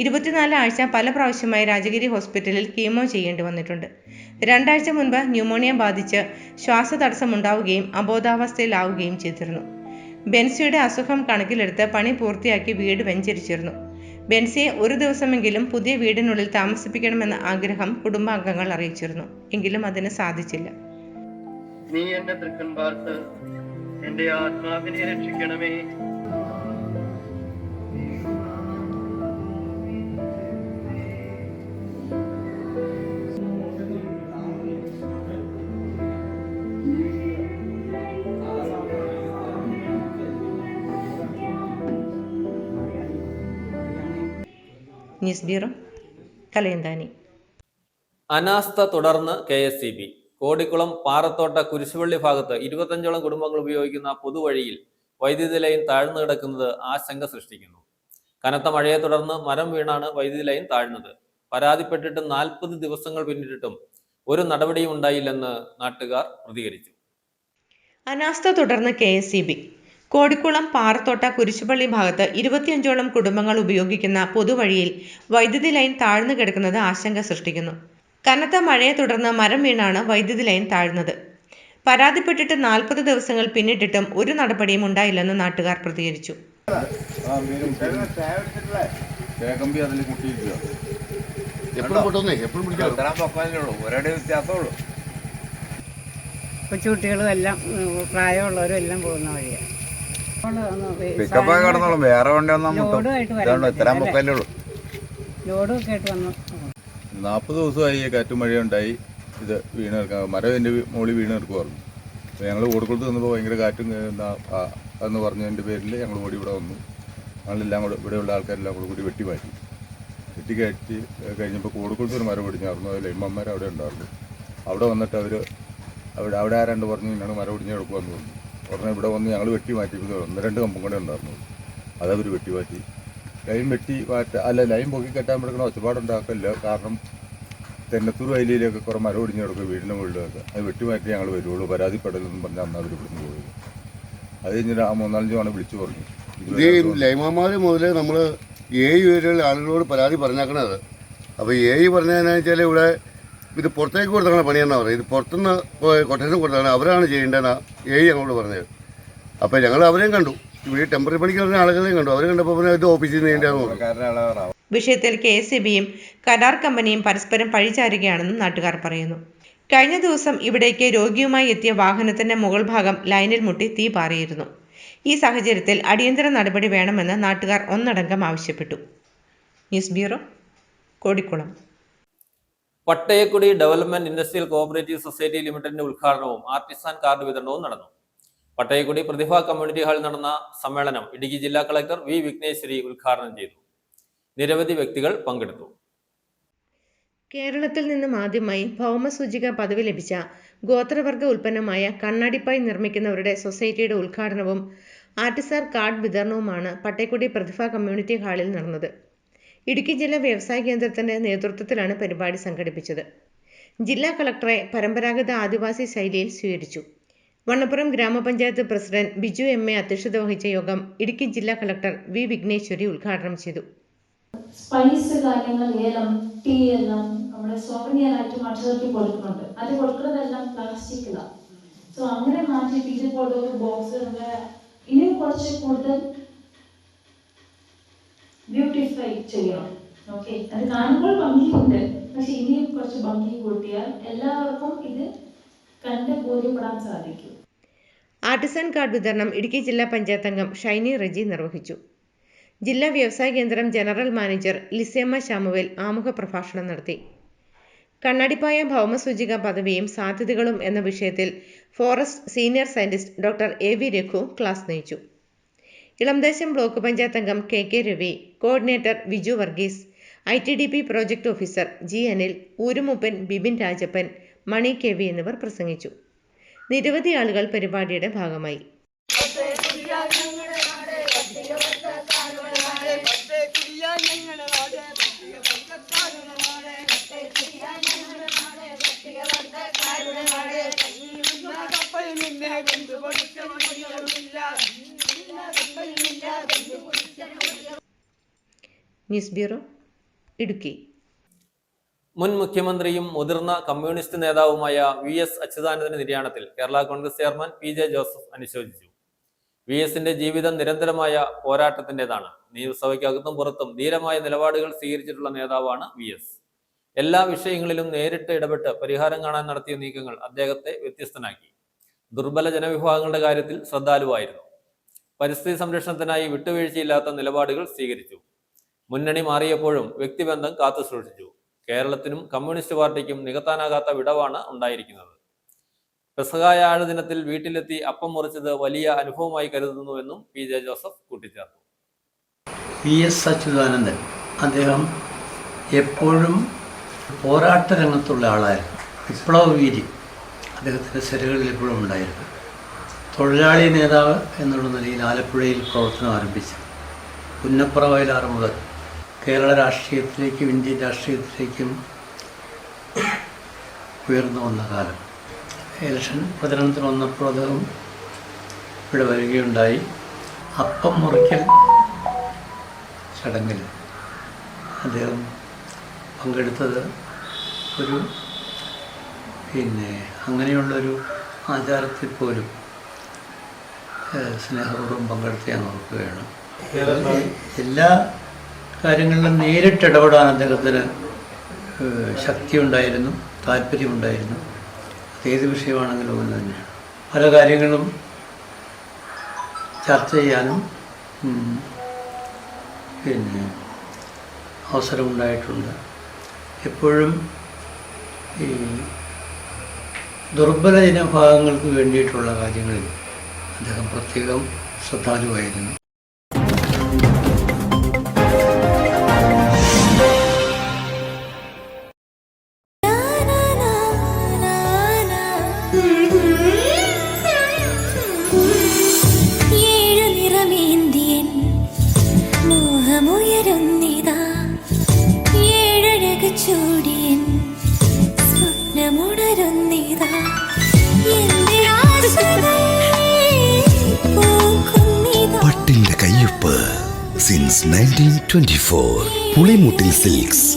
24 ആഴ്ച പല പ്രാവശ്യമായി രാജഗിരി ഹോസ്പിറ്റലിൽ കീമോ ചെയ്യേണ്ടി വന്നിട്ടുണ്ട്. 2 ആഴ്ച മുൻപ് ന്യൂമോണിയ ബാധിച്ച് ശ്വാസതടസ്സമുണ്ടാവുകയും അബോധാവസ്ഥയിലാവുകയും ചെയ്തിരുന്നു. ബെൻസിയുടെ അസുഖം കണക്കിലെടുത്ത് പണി പൂർത്തിയാക്കി വീട് വെഞ്ചരിച്ചിരുന്നു. ബെൻസിയെ ഒരു ദിവസമെങ്കിലും പുതിയ വീടിനുള്ളിൽ താമസിപ്പിക്കണമെന്ന ആഗ്രഹം കുടുംബാംഗങ്ങൾ അറിയിച്ചിരുന്നു. എങ്കിലും അതിന് സാധിച്ചില്ല. നീ എന്റെ തൃക്കൺ പാർത്ത് എന്റെ ആത്മാവിനെ രക്ഷിക്കണമേ. News bureau, Kalayanthani. അനാസ്ഥ തുടർന്ന് KSEB. കോടിക്കുളം പാറത്തോട്ട കുരിശുപള്ളി ഭാഗത്ത് 25ഓളം കുടുംബങ്ങൾ ഉപയോഗിക്കുന്ന പൊതുവഴിയിൽ വൈദ്യുതി ലൈൻ താഴ്ന്നു കിടക്കുന്നത് ആശങ്ക സൃഷ്ടിക്കുന്നു. കനത്ത മഴയെ തുടർന്ന് മരം വീണാണ് വൈദ്യുതി ലൈൻ താഴ്ന്നത്. പരാതിപ്പെട്ടിട്ട് 40 ദിവസങ്ങൾ പിന്നിട്ടിട്ടും ഒരു നടപടിയും ഉണ്ടായില്ലെന്ന് നാട്ടുകാർ പ്രതികരിച്ചു. അനാസ്ഥ തുടർന്ന് KSEB. കോടിക്കുളം പാറത്തോട്ട കുരിശുപള്ളി ഭാഗത്ത് 25ഓളം കുടുംബങ്ങൾ ഉപയോഗിക്കുന്ന പൊതുവഴിയിൽ വൈദ്യുതി ലൈൻ താഴ്ന്നു കിടക്കുന്നത് ആശങ്ക സൃഷ്ടിക്കുന്നു. കനത്ത മഴയെ തുടർന്ന് മരം വീണാണ് വൈദ്യുതി ലൈൻ താഴ്ന്നത്. പരാതിപ്പെട്ടിട്ട് 40 ദിവസങ്ങൾ പിന്നിട്ടിട്ടും ഒരു നടപടിയും ഉണ്ടായില്ലെന്ന് നാട്ടുകാർ പ്രതികരിച്ചു. കൊച്ചുകുട്ടികളും എല്ലാം പ്രായമുള്ളവരും എല്ലാം പോകുന്ന വഴിയാണ്. കടന്നോളും, വേറെ വണ്ടി വന്നാൽ ഇത്രയും പൊക്കല്ലേ ഉള്ളൂ. ലോഡും ഒക്കെ ആയിട്ട് വന്നു. 40 ദിവസമായി കാറ്റും മഴയുണ്ടായി. ഇത് വീണ് കിടക്കുക, മരം എൻ്റെ മുകളിൽ വീണ് കിടക്കുമായിരുന്നു. അപ്പോൾ ഞങ്ങൾ ഓടിക്കൊടുത്ത് നിന്നപ്പോൾ ഭയങ്കര കാറ്റും എന്ന് പറഞ്ഞതിൻ്റെ പേരിൽ ഞങ്ങൾ ഓടി ഇവിടെ വന്നു. ഞങ്ങളെല്ലാം കൂടെ ഇവിടെയുള്ള ആൾക്കാരെല്ലാം കൂടി വെട്ടി കയറ്റി കഴിഞ്ഞപ്പോൾ കോടിക്കൊടുത്ത് ഒരു മരം ഒടിഞ്ഞായിരുന്നു. അതിൽ എമ്മന്മാർ അവിടെ ഉണ്ടായിരുന്നു. അവിടെ വന്നിട്ട് അവിടെ ആരാണ്ട് പറഞ്ഞു ഇന്നാണ് മരം ഒടിഞ്ഞ് കിടക്കുമെന്ന് പറഞ്ഞു. ഉടനെ ഇവിടെ വന്ന് ഞങ്ങൾ വെട്ടി മാറ്റിയപ്പോൾ 1-2 കമ്പും കൂടെ ഉണ്ടായിരുന്നു. അതവർ വെട്ടി മാറ്റി. ലൈൻ പൊക്കി കെട്ടാൻ പറ്റുന്ന ഒച്ചപ്പാടുണ്ടാക്കില്ല. കാരണം തെന്നത്തൂർ വയലിയിലൊക്കെ കുറേ മരം ഒടിഞ്ഞ് കിടക്കും വീടിൻ്റെ മുകളിലൊക്കെ. അത് വെട്ടി മാറ്റി ഞങ്ങൾ വരുള്ളൂ, പരാതിപ്പെടലെന്നും പറഞ്ഞാൽ അന്ന് അവർ ഇവിടുന്ന് പോയത്. അത് കഴിഞ്ഞിട്ട് 3-4 തവണ വിളിച്ചു പറഞ്ഞു. ഇത് ലൈമാന്മാർ മുതൽ നമ്മൾ 7 പേരുള്ള ആളുകളോട് പരാതി പറഞ്ഞേക്കണത്. അപ്പോൾ 7 പറഞ്ഞതെന്നു വെച്ചാൽ ഇവിടെ ഇത് പുറത്തേക്ക് കൊടുത്തങ്ങനെ പണിയെന്നാണ് പറയുന്നത്. ഇത് പുറത്തുനിന്ന് കൊട്ടേഷൻ കൊടുത്താണ്, അവരാണ് ചെയ്യേണ്ടതെന്നാണ് 7 ഞങ്ങളോട് പറഞ്ഞത്. അപ്പോൾ ഞങ്ങൾ അവരെയും കണ്ടു, ഇവിടെ ടെമ്പററി പണിക്ക് വരുന്ന ആളുകളെയും കണ്ടു. അവർ കണ്ടപ്പോൾ പിന്നെ ഇത് ഓഫീസിൽ നിന്ന് ചെയ്യേണ്ടതെന്ന് പറഞ്ഞു. വിഷയത്തിൽ KSEBയും കരാർ കമ്പനിയും പരസ്പരം പഴിചാരുകയാണെന്നും നാട്ടുകാർ പറയുന്നു. കഴിഞ്ഞ ദിവസം ഇവിടേക്ക് രോഗിയുമായി എത്തിയ വാഹനത്തിന്റെ മുകൾ ഭാഗം ലൈനിൽ മുട്ടി തീ പാറിയിരുന്നു. ഈ സാഹചര്യത്തിൽ അടിയന്തര നടപടി വേണമെന്ന് നാട്ടുകാർ ഒന്നടങ്കം ആവശ്യപ്പെട്ടു. News bureau, Kodikkulam. Pattayakkudi development industrial cooperative society ലിമിറ്റഡിന്റെ ഉദ്ഘാടനവും ആർട്ടിസാൻ കാർഡ് വിതരണവും നടന്നു. പട്ടയക്കുടി പ്രതിഭ കമ്മ്യൂണിറ്റി ഹാളിൽ നടന്ന സമ്മേളനം ഇടുക്കി ജില്ലാ കളക്ടർ V. വിഘ്നേശ്വരി ഉദ്ഘാടനം ചെയ്തു. നിരവധി വ്യക്തികൾ പങ്കെടുത്തു. കേരളത്തിൽ നിന്നും ആദ്യമായി ഭൗമസൂചിക പദവി ലഭിച്ച ഗോത്രവർഗ ഉൽപ്പന്നമായ കണ്ണാടിപ്പായ് നിർമ്മിക്കുന്നവരുടെ സൊസൈറ്റിയുടെ ഉദ്ഘാടനവും ആർട്ടിസാൻ കാർഡ് വിതരണവുമാണ് പട്ടയക്കുടി പ്രതിഭ കമ്മ്യൂണിറ്റി ഹാളിൽ നടന്നത്. ഇടുക്കി ജില്ലാ വ്യവസായ കേന്ദ്രത്തിന്റെ നേതൃത്വത്തിലാണ് പരിപാടി സംഘടിപ്പിച്ചത്. ജില്ലാ കളക്ടറെ പരമ്പരാഗത ആദിവാസി ശൈലിയിൽ സ്വീകരിച്ചു. വണ്ണപ്പുറം ഗ്രാമപഞ്ചായത്ത് പ്രസിഡന്റ് ബിജു MA അധ്യക്ഷത വഹിച്ച യോഗം ഇടുക്കി ജില്ലാ കളക്ടർ V. വിഘ്നേശ്വരി ഉദ്ഘാടനം ചെയ്തു. സ്പൈസ് കാര്യങ്ങൾ, ഏലം, ടീ എല്ലാം നമ്മുടെ സോവനിയറായിട്ട് മറ്റുള്ളവർക്ക് കൊടുക്കുന്നുണ്ട്. അത് കൊടുക്കുന്നതെല്ലാം പ്ലാസ്റ്റിക് സോ അങ്ങനെ മാറ്റിയിട്ട് ഇതുപോലെ ഒരു ബോക്സ് നമ്മൾ ഇനിയും കുറച്ച് കൂടുതൽ ബ്യൂട്ടിഫൈ ചെയ്യണം. ഓക്കെ, അത് കാണുമ്പോൾ ഭംഗിയുണ്ട്, പക്ഷെ ഇനിയും കുറച്ച് ഭംഗി കൂട്ടിയാൽ എല്ലാവർക്കും ഇത് കണ്ട് ബോധ്യപ്പെടാൻ സാധിക്കും. ആർട്ടിസൻ കാർഡ് വിതരണം ഇടുക്കി ജില്ലാ പഞ്ചായത്ത് അംഗം ഷൈനി റെജി നിർവഹിച്ചു. ജില്ലാ വ്യവസായ കേന്ദ്രം ജനറൽ മാനേജർ ലിസേമ്മ ശാമുവേൽ ആമുഖ പ്രഭാഷണം നടത്തി. കണ്ണാടിപ്പായ ഭൗമസൂചിക പദവിയും സാധ്യതകളും എന്ന വിഷയത്തിൽ forest senior scientist doctor A V. Raghu class നയിച്ചു. ഇളംദേശം ബ്ലോക്ക് പഞ്ചായത്ത് അംഗം K Ravi, coordinator Viju Varghese, ITDP project officer G Anil, ഊരുമൂപ്പൻ ബിബിൻ രാജപ്പൻ, മണി കെ വി എന്നിവർ പ്രസംഗിച്ചു. നിരവധി ആളുകൾ പരിപാടിയുടെ ഭാഗമായി. News bureau, Idukki. മുൻ മുഖ്യമന്ത്രിയും മുതിർന്ന കമ്മ്യൂണിസ്റ്റ് നേതാവുമായ VS അച്യുതാനന്ദന്റെ നിര്യാണത്തിൽ കേരള കോൺഗ്രസ് ചെയർമാൻ PJ ജോസഫ് അനുശോചിച്ചു. VSന്റെ ജീവിതം നിരന്തരമായ പോരാട്ടത്തിൻ്റെതാണ്. നിയമസഭയ്ക്കകത്തും പുറത്തും ധീരമായ നിലപാടുകൾ സ്വീകരിച്ചിട്ടുള്ള നേതാവാണ് VS. എല്ലാ വിഷയങ്ങളിലും നേരിട്ട് ഇടപെട്ട് പരിഹാരം കാണാൻ നടത്തിയ നീക്കങ്ങൾ അദ്ദേഹത്തെ വ്യത്യസ്തനാക്കി. ദുർബല ജനവിഭാഗങ്ങളുടെ കാര്യത്തിൽ ശ്രദ്ധാലുവായിരുന്നു. പരിസ്ഥിതി സംരക്ഷണത്തിനായി വിട്ടുവീഴ്ചയില്ലാത്ത നിലപാടുകൾ സ്വീകരിച്ചു. മുന്നണി മാറിയപ്പോഴും വ്യക്തിബന്ധം കാത്തുസൂക്ഷിച്ചു. കേരളത്തിനും കമ്മ്യൂണിസ്റ്റ് പാർട്ടിക്കും നികത്താനാകാത്ത വിടവാണ് ഉണ്ടായിരിക്കുന്നത്. പെസഹായാഴ ദിനത്തിൽ വീട്ടിലെത്തി അപ്പം മുറിച്ചത് വലിയ അനുഭവമായി കരുതുന്നുവെന്നും PJ ജോസഫ് കൂട്ടിച്ചേർത്തു. VS അച്യുതാനന്ദൻ അദ്ദേഹം എപ്പോഴും പോരാട്ട രംഗത്തുള്ള ആളായിരുന്നു. വിപ്ലവ വീരി അദ്ദേഹത്തിൻ്റെ ശരികളിൽ എപ്പോഴും ഉണ്ടായിരുന്നു. തൊഴിലാളി നേതാവ് എന്നുള്ള നിലയിൽ ആലപ്പുഴയിൽ പ്രവർത്തനം ആരംഭിച്ചു. പുന്നപ്ര വയലാർ മുതൽ കേരള രാഷ്ട്രീയത്തിലേക്കും ഇന്ത്യൻ രാഷ്ട്രീയത്തിലേക്കും ഉയർന്നു വന്ന കാലം. ഇലക്ഷൻ പ്രചരണത്തിന് വന്നപ്പോൾ അദ്ദേഹം ഇവിടെ വരികയുണ്ടായി. അപ്പം മുറിക്കൽ ചടങ്ങിൽ അദ്ദേഹം പങ്കെടുത്തത് ഒരു അങ്ങനെയുള്ളൊരു ആചാരത്തിൽ പോലും സ്നേഹപൂർവ്വം പങ്കെടുത്ത് ഞാൻ ഓർക്കുകയാണ്. എല്ലാ കാര്യങ്ങളിലും നേരിട്ട് ഇടപെടാൻ അദ്ദേഹത്തിന് ശക്തിയുണ്ടായിരുന്നു, താല്പര്യമുണ്ടായിരുന്നു. ഏത് വിഷയമാണെങ്കിലും ഒന്ന് തന്നെയാണ്. പല കാര്യങ്ങളും ചർച്ച ചെയ്യാനും അവസരമുണ്ടായിട്ടുണ്ട്. എപ്പോഴും ഈ ദുർബല ജനവിഭാഗങ്ങൾക്ക് വേണ്ടിയിട്ടുള്ള കാര്യങ്ങളിൽ അദ്ദേഹം പ്രത്യേകം ശ്രദ്ധാലുവായിരുന്നു. പട്ടിന്റെ കയ്യൊപ്പ് സിൻസ് 1924 പുളിമുട്ടിൽ സിൽക്സ്.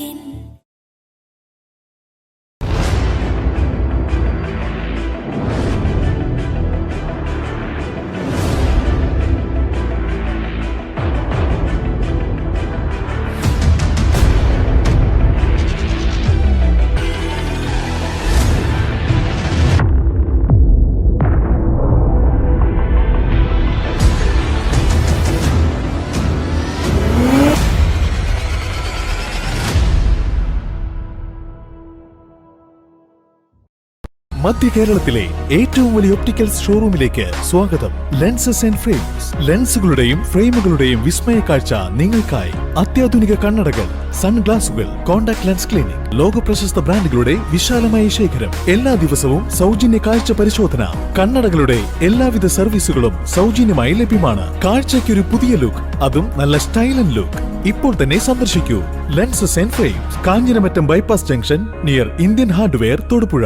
മധ്യ കേരളത്തിലെ ഏറ്റവും വലിയ ഒപ്റ്റിക്കൽസ് ഷോറൂമിലേക്ക് സ്വാഗതം. Lenses and frames. ലെൻസുകളുടെയും ഫ്രെയിമുകളുടെയും വിസ്മയ കാഴ്ച നിങ്ങൾക്കായി. അത്യാധുനിക കണ്ണടകൾ, സൺഗ്ലാസുകൾ, കോൺടാക്ട് ലെൻസ് ക്ലിനിക്, ലോക പ്രശസ്ത ബ്രാൻഡുകളുടെ വിശാലമായ ശേഖരം. എല്ലാ ദിവസവും സൗജന്യ കാഴ്ച പരിശോധന. കണ്ണടകളുടെ എല്ലാവിധ സർവീസുകളും സൗജന്യമായി ലഭ്യമാണ്. കാഴ്ചയ്ക്കൊരു പുതിയ ലുക്ക്, അതും നല്ല സ്റ്റൈൽ ആൻഡ് ലുക്ക്. ഇപ്പോൾ തന്നെ സന്ദർശിക്കൂ. Lenses and frames, Kanjiramattom bypass junction near Indian hardware, Thodupuzha.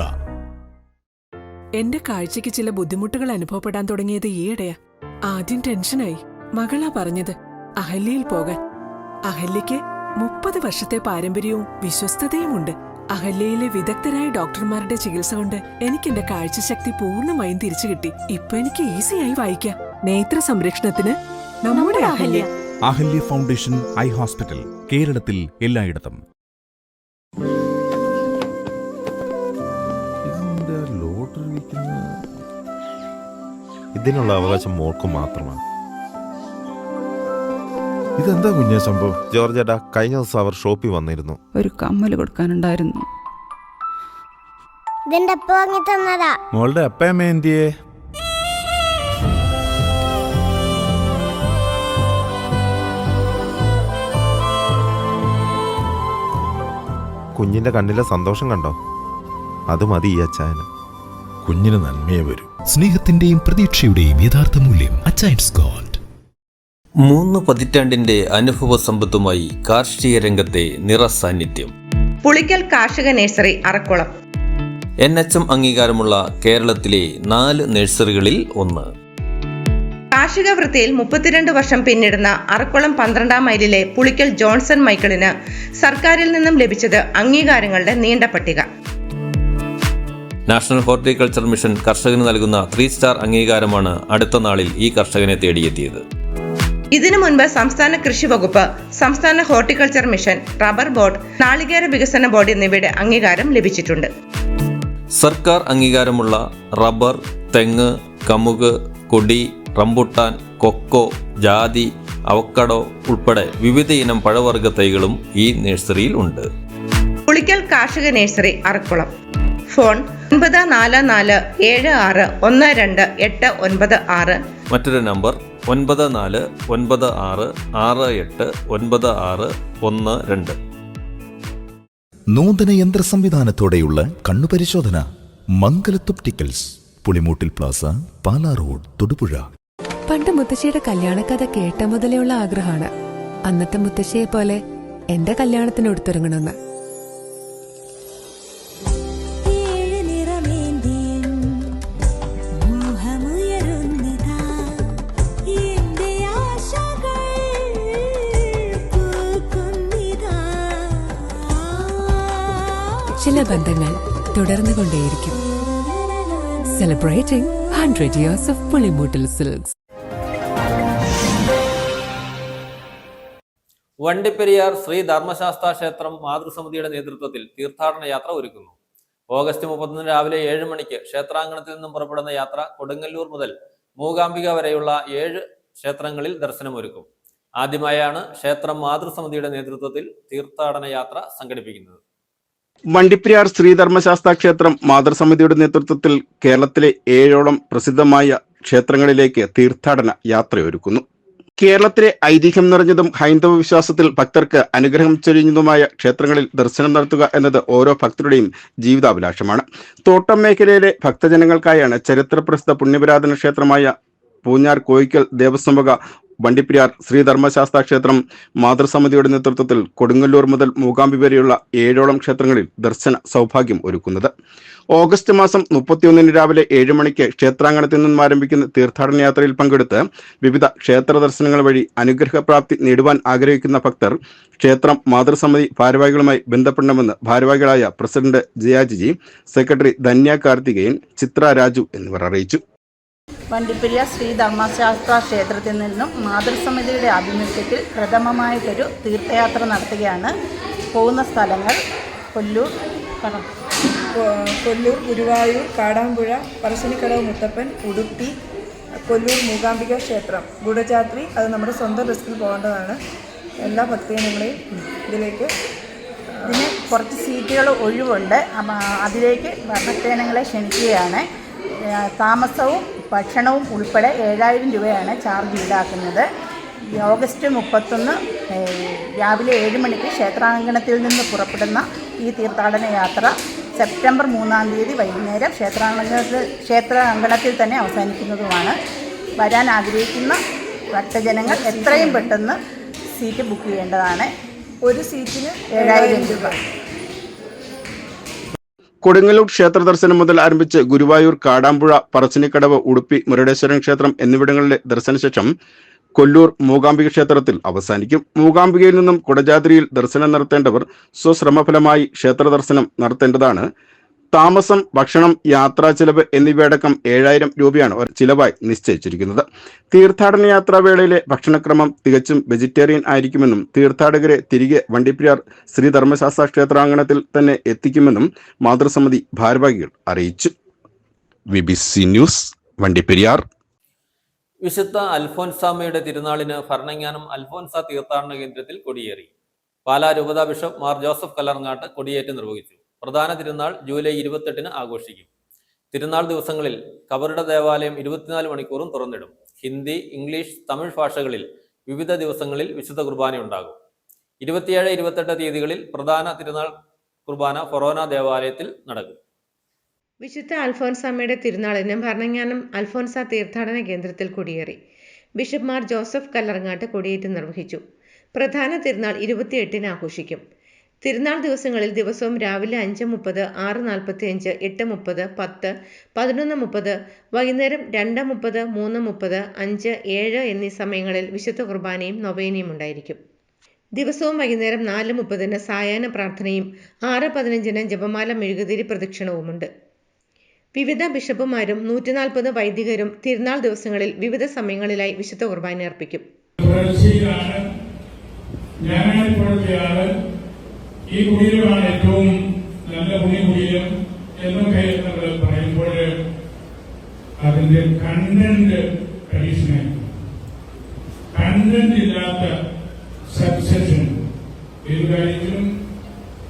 എന്റെ കാഴ്ചയ്ക്ക് ചില ബുദ്ധിമുട്ടുകൾ അനുഭവപ്പെടാൻ തുടങ്ങിയത് ഈയിടെയാ. ആദ്യം ടെൻഷനായി. മകളാ പറഞ്ഞത് അഹല്യയിൽ പോകാൻ. അഹല്യയ്ക്ക് 30 വർഷത്തെ പാരമ്പര്യവും വിശ്വസ്തതയുമുണ്ട്. അഹല്യയിലെ വിദഗ്ധരായ ഡോക്ടർമാരുടെ ചികിത്സ കൊണ്ട് എനിക്ക് എന്റെ കാഴ്ചശക്തി പൂർണ്ണമായും തിരിച്ചു കിട്ടി. ഇപ്പൊ എനിക്ക് ഈസിയായി വായിക്കാം. നേത്ര സംരക്ഷണത്തിന് നമ്മുടെ Ahalya. Ahalya foundation eye hospital, കേരളത്തിൽ എല്ലായിടത്തും. ഇതിനുള്ള അവകാശം മോൾക്ക് മാത്രമാണ്. ഇതെന്താ കുഞ്ഞേ സംഭവം? ജോർജേട്ടാ, കഴിഞ്ഞ ദിവസം അവർ ഷോപ്പിൽ വന്നിരുന്നു. ഒരു കമ്മൽ കൊടുക്കാനുണ്ടായിരുന്നു. മോളുടെ അപ്പയമ്മ എന്തിയേ? കുഞ്ഞിന്റെ കണ്ണിലെ സന്തോഷം കണ്ടോ? അത് മതി ഈ അച്ചായന്. കുഞ്ഞിന് നന്മയെ വരും. സ്നേഹത്തിന്റെയും പ്രതീക്ഷയുടെയും യഥാർത്ഥ മൂല്യം അച്ചയൻസ് ഗോൾഡ്. 3 പതിറ്റാണ്ടിന്റെ അനുഭവ സമ്പത്തുമായി കാർഷിക രംഗത്തെ നിറസാന്നിധ്യം. പുളിക്കൽ കാർഷിക നഴ്സറി അറക്കുളം. NHM അംഗീകാരമുള്ള കേരളത്തിലെ 4 നഴ്സറികളിൽ ഒന്ന്. കാർഷിക വൃത്തിയിൽ 32 വർഷം പിന്നിടുന്ന അറക്കുളം 12-ാം മൈലിലെ പുളിക്കൽ ജോൺസൺ മൈക്കിളിന് സർക്കാരിൽ നിന്നും ലഭിച്ചത് അംഗീകാരങ്ങളുടെ നീണ്ട പട്ടിക. നാഷണൽ ഹോർട്ടിക്കൾച്ചർ മിഷൻ കർഷകന് നൽകുന്ന 3 സ്റ്റാർ അംഗീകാരമാണ് അടുത്ത നാളിൽ ഈ കർഷകനെ തേടിയെത്തിയത്. ഇതിനു മുൻപ് സംസ്ഥാന കൃഷി വകുപ്പ്, സംസ്ഥാന ഹോർട്ടിക്കൾച്ചർ മിഷൻ, റബ്ബർ ബോർഡ്, നാളികേര വികസന ബോർഡ് എന്നിവയുടെ അംഗീകാരം ലഭിച്ചിട്ടുണ്ട്. സർക്കാർ അംഗീകാരമുള്ള റബ്ബർ, തെങ്ങ്, കമുക്, കൊടി, റംബുട്ടാൻ, കൊക്കോ, ജാതി, അവക്കഡോ ഉൾപ്പെടെ വിവിധ ഇനം പഴവർഗ്ഗ തൈകളും ഈ നഴ്സറിയിൽ ഉണ്ട്. പുളിക്കൽ കാർഷിക നഴ്സറി അറക്കുളം. ഫോൺ 9476612896. മറ്റൊരു നമ്പർ 9496689612. നൂതന യന്ത്ര സംവിധാനത്തോടെയുള്ള കണ്ണുപരിശോധന. മംഗലത്തൊപ്റ്റിക്കൽസ്, പുളിമൂട്ടിൽ പ്ലാസ, പാലാ റോഡ്, തൊടുപുഴ. പണ്ട് മുത്തശ്ശിയുടെ കല്യാണക്കഥ കേട്ട മുതലെയുള്ള ആഗ്രഹമാണ് അന്നത്തെ മുത്തശ്ശിയെ പോലെ എന്റെ കല്യാണത്തിന് എടുത്തൊരുങ്ങണമെന്ന്. ചില ബന്ധങ്ങൾ തുടർന്നുകൊണ്ടേയിരിക്കും. Celebrating 100 years of Pulimoottil silks. Vandiperiyar Sree Dharmasastha ക്ഷേത്രം മാതൃസമിതിയുടെ നേതൃത്വത്തിൽ തീർത്ഥാടന യാത്ര ഒരുക്കുന്നു. ഓഗസ്റ്റ് 31 രാവിലെ 7 മണിക്ക് ക്ഷേത്രാങ്കണത്തിൽ നിന്നും പുറപ്പെടുന്ന യാത്ര കൊടുങ്ങല്ലൂർ മുതൽ മൂകാംബിക വരെയുള്ള 7 ക്ഷേത്രങ്ങളിൽ ദർശനമൊരുക്കും. ആദ്യമായാണ് ക്ഷേത്രം മാതൃസമിതിയുടെ നേതൃത്വത്തിൽ തീർത്ഥാടന യാത്ര സംഘടിപ്പിക്കുന്നത്. വണ്ടിപ്പെരിയാർ ശ്രീധർമ്മശാസ്ത്ര ക്ഷേത്രം മാതൃസമിതിയുടെ നേതൃത്വത്തിൽ കേരളത്തിലെ 7ഓളം പ്രസിദ്ധമായ ക്ഷേത്രങ്ങളിലേക്ക് തീർത്ഥാടന യാത്രയൊരുക്കുന്നു. കേരളത്തിലെ ഐതിഹ്യം നിറഞ്ഞതും ഹൈന്ദവ വിശ്വാസത്തിൽ ഭക്തർക്ക് അനുഗ്രഹം ചൊരിഞ്ഞതുമായ ക്ഷേത്രങ്ങളിൽ ദർശനം നടത്തുക എന്നത് ഓരോ ഭക്തരുടെയും ജീവിതാഭിലാഷമാണ്. തോട്ടം മേഖലയിലെ ഭക്തജനങ്ങൾക്കായാണ് ചരിത്രപ്രസിദ്ധ പുണ്യപുരാതന ക്ഷേത്രമായ പൂഞ്ഞാർ കോയിക്കൽ ദേവസ്വം വക വണ്ടിപ്പെരിയാർ ശ്രീധർമ്മശാസ്ത്ര ക്ഷേത്രം മാതൃസമിതിയുടെ നേതൃത്വത്തിൽ കൊടുങ്ങല്ലൂർ മുതൽ മൂകാംബി വരെയുള്ള 7ഓളം ക്ഷേത്രങ്ങളിൽ ദർശന സൗഭാഗ്യം ഒരുക്കുന്നത്. ഓഗസ്റ്റ് മാസം 31 രാവിലെ 7 മണിക്ക് ക്ഷേത്രാങ്കണത്തിൽ നിന്നും ആരംഭിക്കുന്ന തീർത്ഥാടന യാത്രയിൽ പങ്കെടുത്ത് വിവിധ ക്ഷേത്ര ദർശനങ്ങൾ വഴി അനുഗ്രഹപ്രാപ്തി നേടുവാൻ ആഗ്രഹിക്കുന്ന ഭക്തർ ക്ഷേത്രം മാതൃസമിതി ഭാരവാഹികളുമായി ബന്ധപ്പെടണമെന്ന് ഭാരവാഹികളായ പ്രസിഡന്റ് ജയാജിജി, സെക്രട്ടറി ധന്യ കാർത്തികേയൻ, ചിത്ര രാജു എന്നിവർ അറിയിച്ചു. വണ്ടിപ്പെരിയാർ ശ്രീ ധർമ്മശാസ്ത്ര ക്ഷേത്രത്തിൽ നിന്നും മാതൃസമിതിയുടെ ആഭിമുഖ്യത്തിൽ പ്രഥമമായിട്ടൊരു തീർത്ഥയാത്ര നടത്തുകയാണ്. പോകുന്ന സ്ഥലങ്ങൾ കൊല്ലൂർ, ഗുരുവായൂർ, കാടാമ്പുഴ, പറശ്ശിനിക്കടവ് മുത്തപ്പൻ, ഉടുപ്പി, കൊല്ലൂർ മൂകാംബിക ക്ഷേത്രം, ഗൂഢചാത്രി. അത് നമ്മുടെ സ്വന്തം റിസ്കിൽ പോകേണ്ടതാണ്. എല്ലാ ഭക്തജനങ്ങളെയും ഇതിലേക്ക്, ഇതിന് കുറച്ച് സീറ്റുകൾ ഒഴിവുണ്ട്. അതിലേക്ക് ഭക്തജനങ്ങളെ ക്ഷണിക്കുകയാണ്. താമസവും ഭക്ഷണവും ഉൾപ്പെടെ 7000 രൂപയാണ് ചാർജ് ഈടാക്കുന്നത്. ഓഗസ്റ്റ് 31 രാവിലെ 7 മണിക്ക് ക്ഷേത്രാങ്കണത്തിൽ നിന്ന് പുറപ്പെടുന്ന ഈ തീർത്ഥാടന യാത്ര സെപ്റ്റംബർ 3-ാം തീയതി വൈകുന്നേരം ക്ഷേത്രാങ്കണത്തിൽ തന്നെ അവസാനിക്കുന്നതുമാണ്. വരാൻ ആഗ്രഹിക്കുന്ന ഭക്തജനങ്ങൾ എത്രയും പെട്ടെന്ന് സീറ്റ് ബുക്ക് ചെയ്യേണ്ടതാണ്. ഒരു സീറ്റിന് 7000 രൂപ. കൊടുങ്ങല്ലൂർ ക്ഷേത്ര ദർശനം മുതൽ ആരംഭിച്ച് ഗുരുവായൂർ, കാടാമ്പുഴ, പറശ്ശിനിക്കടവ്, ഉടുപ്പി, മുരുടേശ്വരൻ ക്ഷേത്രം എന്നിവിടങ്ങളിലെ ദർശനശേഷം കൊല്ലൂർ മൂകാംബിക ക്ഷേത്രത്തിൽ അവസാനിക്കും. മൂകാംബികയിൽ നിന്നും കുടജാദ്രിയിൽ ദർശനം നടത്തേണ്ടവർ സ്വശ്രമഫലമായി ക്ഷേത്ര ദർശനം നടത്തേണ്ടതാണ്. താമസം, ഭക്ഷണം, യാത്രാ ചിലവ് എന്നിവയടക്കം 7000 രൂപയാണ് ചിലവായി നിശ്ചയിച്ചിരിക്കുന്നത്. തീർത്ഥാടന യാത്രാവേളയിലെ ഭക്ഷണക്രമം തികച്ചും വെജിറ്റേറിയൻ ആയിരിക്കുമെന്നും തീർത്ഥാടകരെ തിരികെ വണ്ടിപ്പെരിയാർ ശ്രീ ധർമ്മശാസ്ത്ര ക്ഷേത്രാങ്കണത്തിൽ തന്നെ എത്തിക്കുമെന്നും മാതൃസമിതി ഭാരവാഹികൾ അറിയിച്ചു. BBC news, Vandiperiyar. വിശുദ്ധ അൽഫോൻസാമ്മയുടെ തിരുനാളിന് ഭരണങ്ങാനം അൽഫോൻസ തീർത്ഥാടന കേന്ദ്രത്തിൽ കൊടിയേറി. പാലാ രൂപതാ ബിഷപ്പ് മാർ ജോസഫ് കല്ലറങ്ങാട്ട് കൊടിയേറ്റ് നിർവഹിച്ചു. പ്രധാന തിരുനാൾ ജൂലൈ 28 ആഘോഷിക്കും. തിരുനാൾ ദിവസങ്ങളിൽ കബറിട ദേവാലയം 24 മണിക്കൂറും തുറന്നിടും. ഹിന്ദി, ഇംഗ്ലീഷ്, തമിഴ് ഭാഷകളിൽ വിവിധ ദിവസങ്ങളിൽ വിശുദ്ധ കുർബാന ഉണ്ടാകും. 27, 28 തീയതികളിൽ പ്രധാന തിരുനാൾ കുർബാന ഫൊറോന ദേവാലയത്തിൽ നടക്കും. വിശുദ്ധ അൽഫോൻസാമ്മയുടെ തിരുനാളിന് ഭരണങ്ങാനം അൽഫോൻസ തീർത്ഥാടന കേന്ദ്രത്തിൽ കൊടിയേറി. ബിഷപ്പ് മാർ ജോസഫ് കല്ലറങ്ങാട്ട് കൊടിയേറ്റ് നിർവഹിച്ചു. പ്രധാന തിരുനാൾ 28 ആഘോഷിക്കും. തിരുനാൾ ദിവസങ്ങളിൽ ദിവസവും രാവിലെ 5:30, 6:45, 8:30, 10, 11:30, വൈകുന്നേരം 2:30, 3:30, 5, 7 എന്നീ സമയങ്ങളിൽ വിശുദ്ധ കുർബാനയും നൊവേനയും ഉണ്ടായിരിക്കും. ദിവസവും വൈകുന്നേരം 4:30 സായാഹ്ന പ്രാർത്ഥനയും 6:15 ജപമാല മെഴുകുതിരി പ്രദക്ഷിണവുമുണ്ട്. വിവിധ ബിഷപ്പുമാരും 140 വൈദികരും തിരുനാൾ ദിവസങ്ങളിൽ വിവിധ സമയങ്ങളിലായി വിശുദ്ധ കുർബാന അർപ്പിക്കും. ഈ കുടിയിലുമാണ് ഏറ്റവും നല്ല കുടിയിലും എന്നൊക്കെ നമ്മൾ പറയുമ്പോൾ അതിന്റെ കണ്ടന്റ് ട്രഡീഷണൽ, കണ്ടന്റ് ഇല്ലാത്ത സബ്സെഷൻ ഏത് കാര്യത്തിലും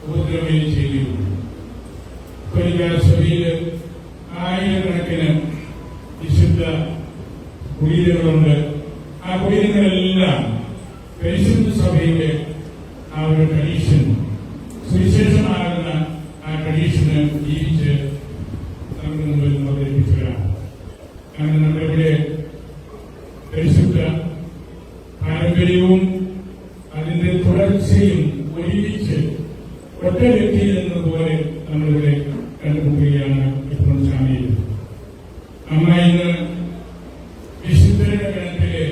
ഉപദ്രവം ചെയ്യുകയുള്ളൂ. സഭയിൽ ആയിരക്കണക്കിന് വിശുദ്ധ കുടിയിലുകളുണ്ട്. ആ കുടിയിലുകളെല്ലാം പരിശുദ്ധ സഭയുടെ ആ ഒരു ട്രഡീഷൻ, സുവിശേഷമാകുന്ന ആ ട്രഡീഷന് ജീവിച്ച് നമ്മുടെ മുമ്പിൽ അവതരിപ്പിച്ചവരാണ്. കാരണം നമ്മളിവിടെ പരിശുദ്ധ പാരമ്പര്യവും അതിന്റെ തുടർച്ചയും ഒരുമിച്ച് ഒറ്റ വ്യക്തിയിൽ എന്നതുപോലെ നമ്മളിവിടെ കണ്ടുമുട്ടുകയാണ് ഇപ്പോൾ സ്വാമിയിൽ. അമ്മ ഇന്ന് വിശുദ്ധരുടെ ഗണത്തിലെ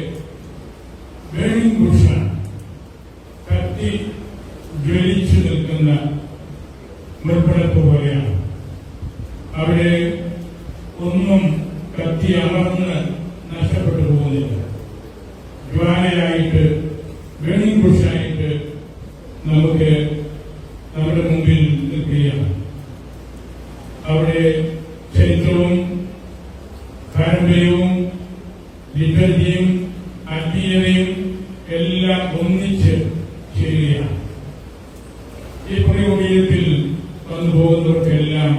ബേണിംഗ് ബുഷാണ്, കത്തി ജ്വലിച്ചു നിൽക്കുന്ന മൃപ്പടപ്പ് പോലെയാണ്. അവിടെ ഒന്നും കത്തി അമർന്ന് നഷ്ടപ്പെട്ടു പോകുന്നില്ല. ജ്വാലയായിട്ട്, ബേണിംഗ് ബുഷായിട്ട് നമുക്ക് നമ്മുടെ മുമ്പിൽ നിൽക്കുകയാണ്. അവിടെ ചരിത്രവും പാരമ്പര്യവും ലിറ്റർജിയും ആത്മീയതയും എല്ലാം ഒന്നിച്ച് ചേരുകയാണ്. ഈ പുണ്യകുടീരത്തിൽ വന്നു പോകുന്നവർക്കെല്ലാം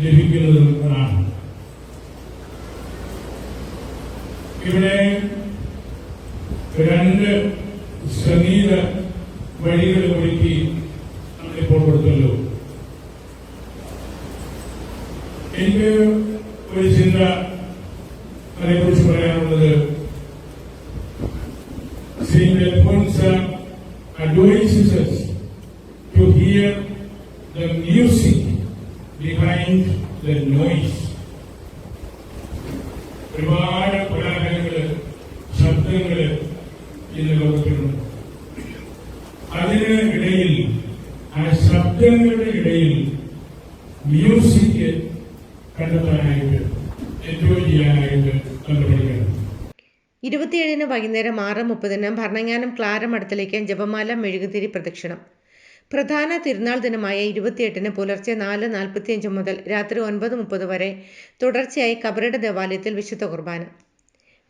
ലഭിക്കുന്നതാണ്. ഇവിടെ 2 സംഗീത വഴികൾ ഒരുക്കി നമ്മളിപ്പോൾ കൊടുത്തല്ലോ. എനിക്ക് ഒരു ചിന്ത അതേക്കുറിച്ച് പറയാനുള്ളത്, Saint Alphonsa advises us to hear the music behind the noise. ഒരുപാട് കോലാഹലങ്ങള്, ശബ്ദങ്ങള് ഇന്ന് ലോകത്തിലുണ്ട്. അതിന് ഇടയിൽ, ആ ശബ്ദങ്ങളുടെ ഇടയിൽ മ്യൂസിക് കണ്ടെത്താനായിട്ട്, എൻജോയ് ചെയ്യാനായിട്ട് നമ്മൾ പഠിക്കണം. 27 വൈകുന്നേരം 6:30 ഭരണങ്ങാനം ക്ലാരമഠത്തിലേക്ക് ജപമാല മെഴുകുതിരി പ്രദക്ഷിണം. പ്രധാന തിരുനാൾ ദിനമായ 28 പുലർച്ചെ 4:45 മുതൽ രാത്രി 9:30 വരെ തുടർച്ചയായി കബറിട ദേവാലയത്തിൽ വിശുദ്ധ കുർബാന.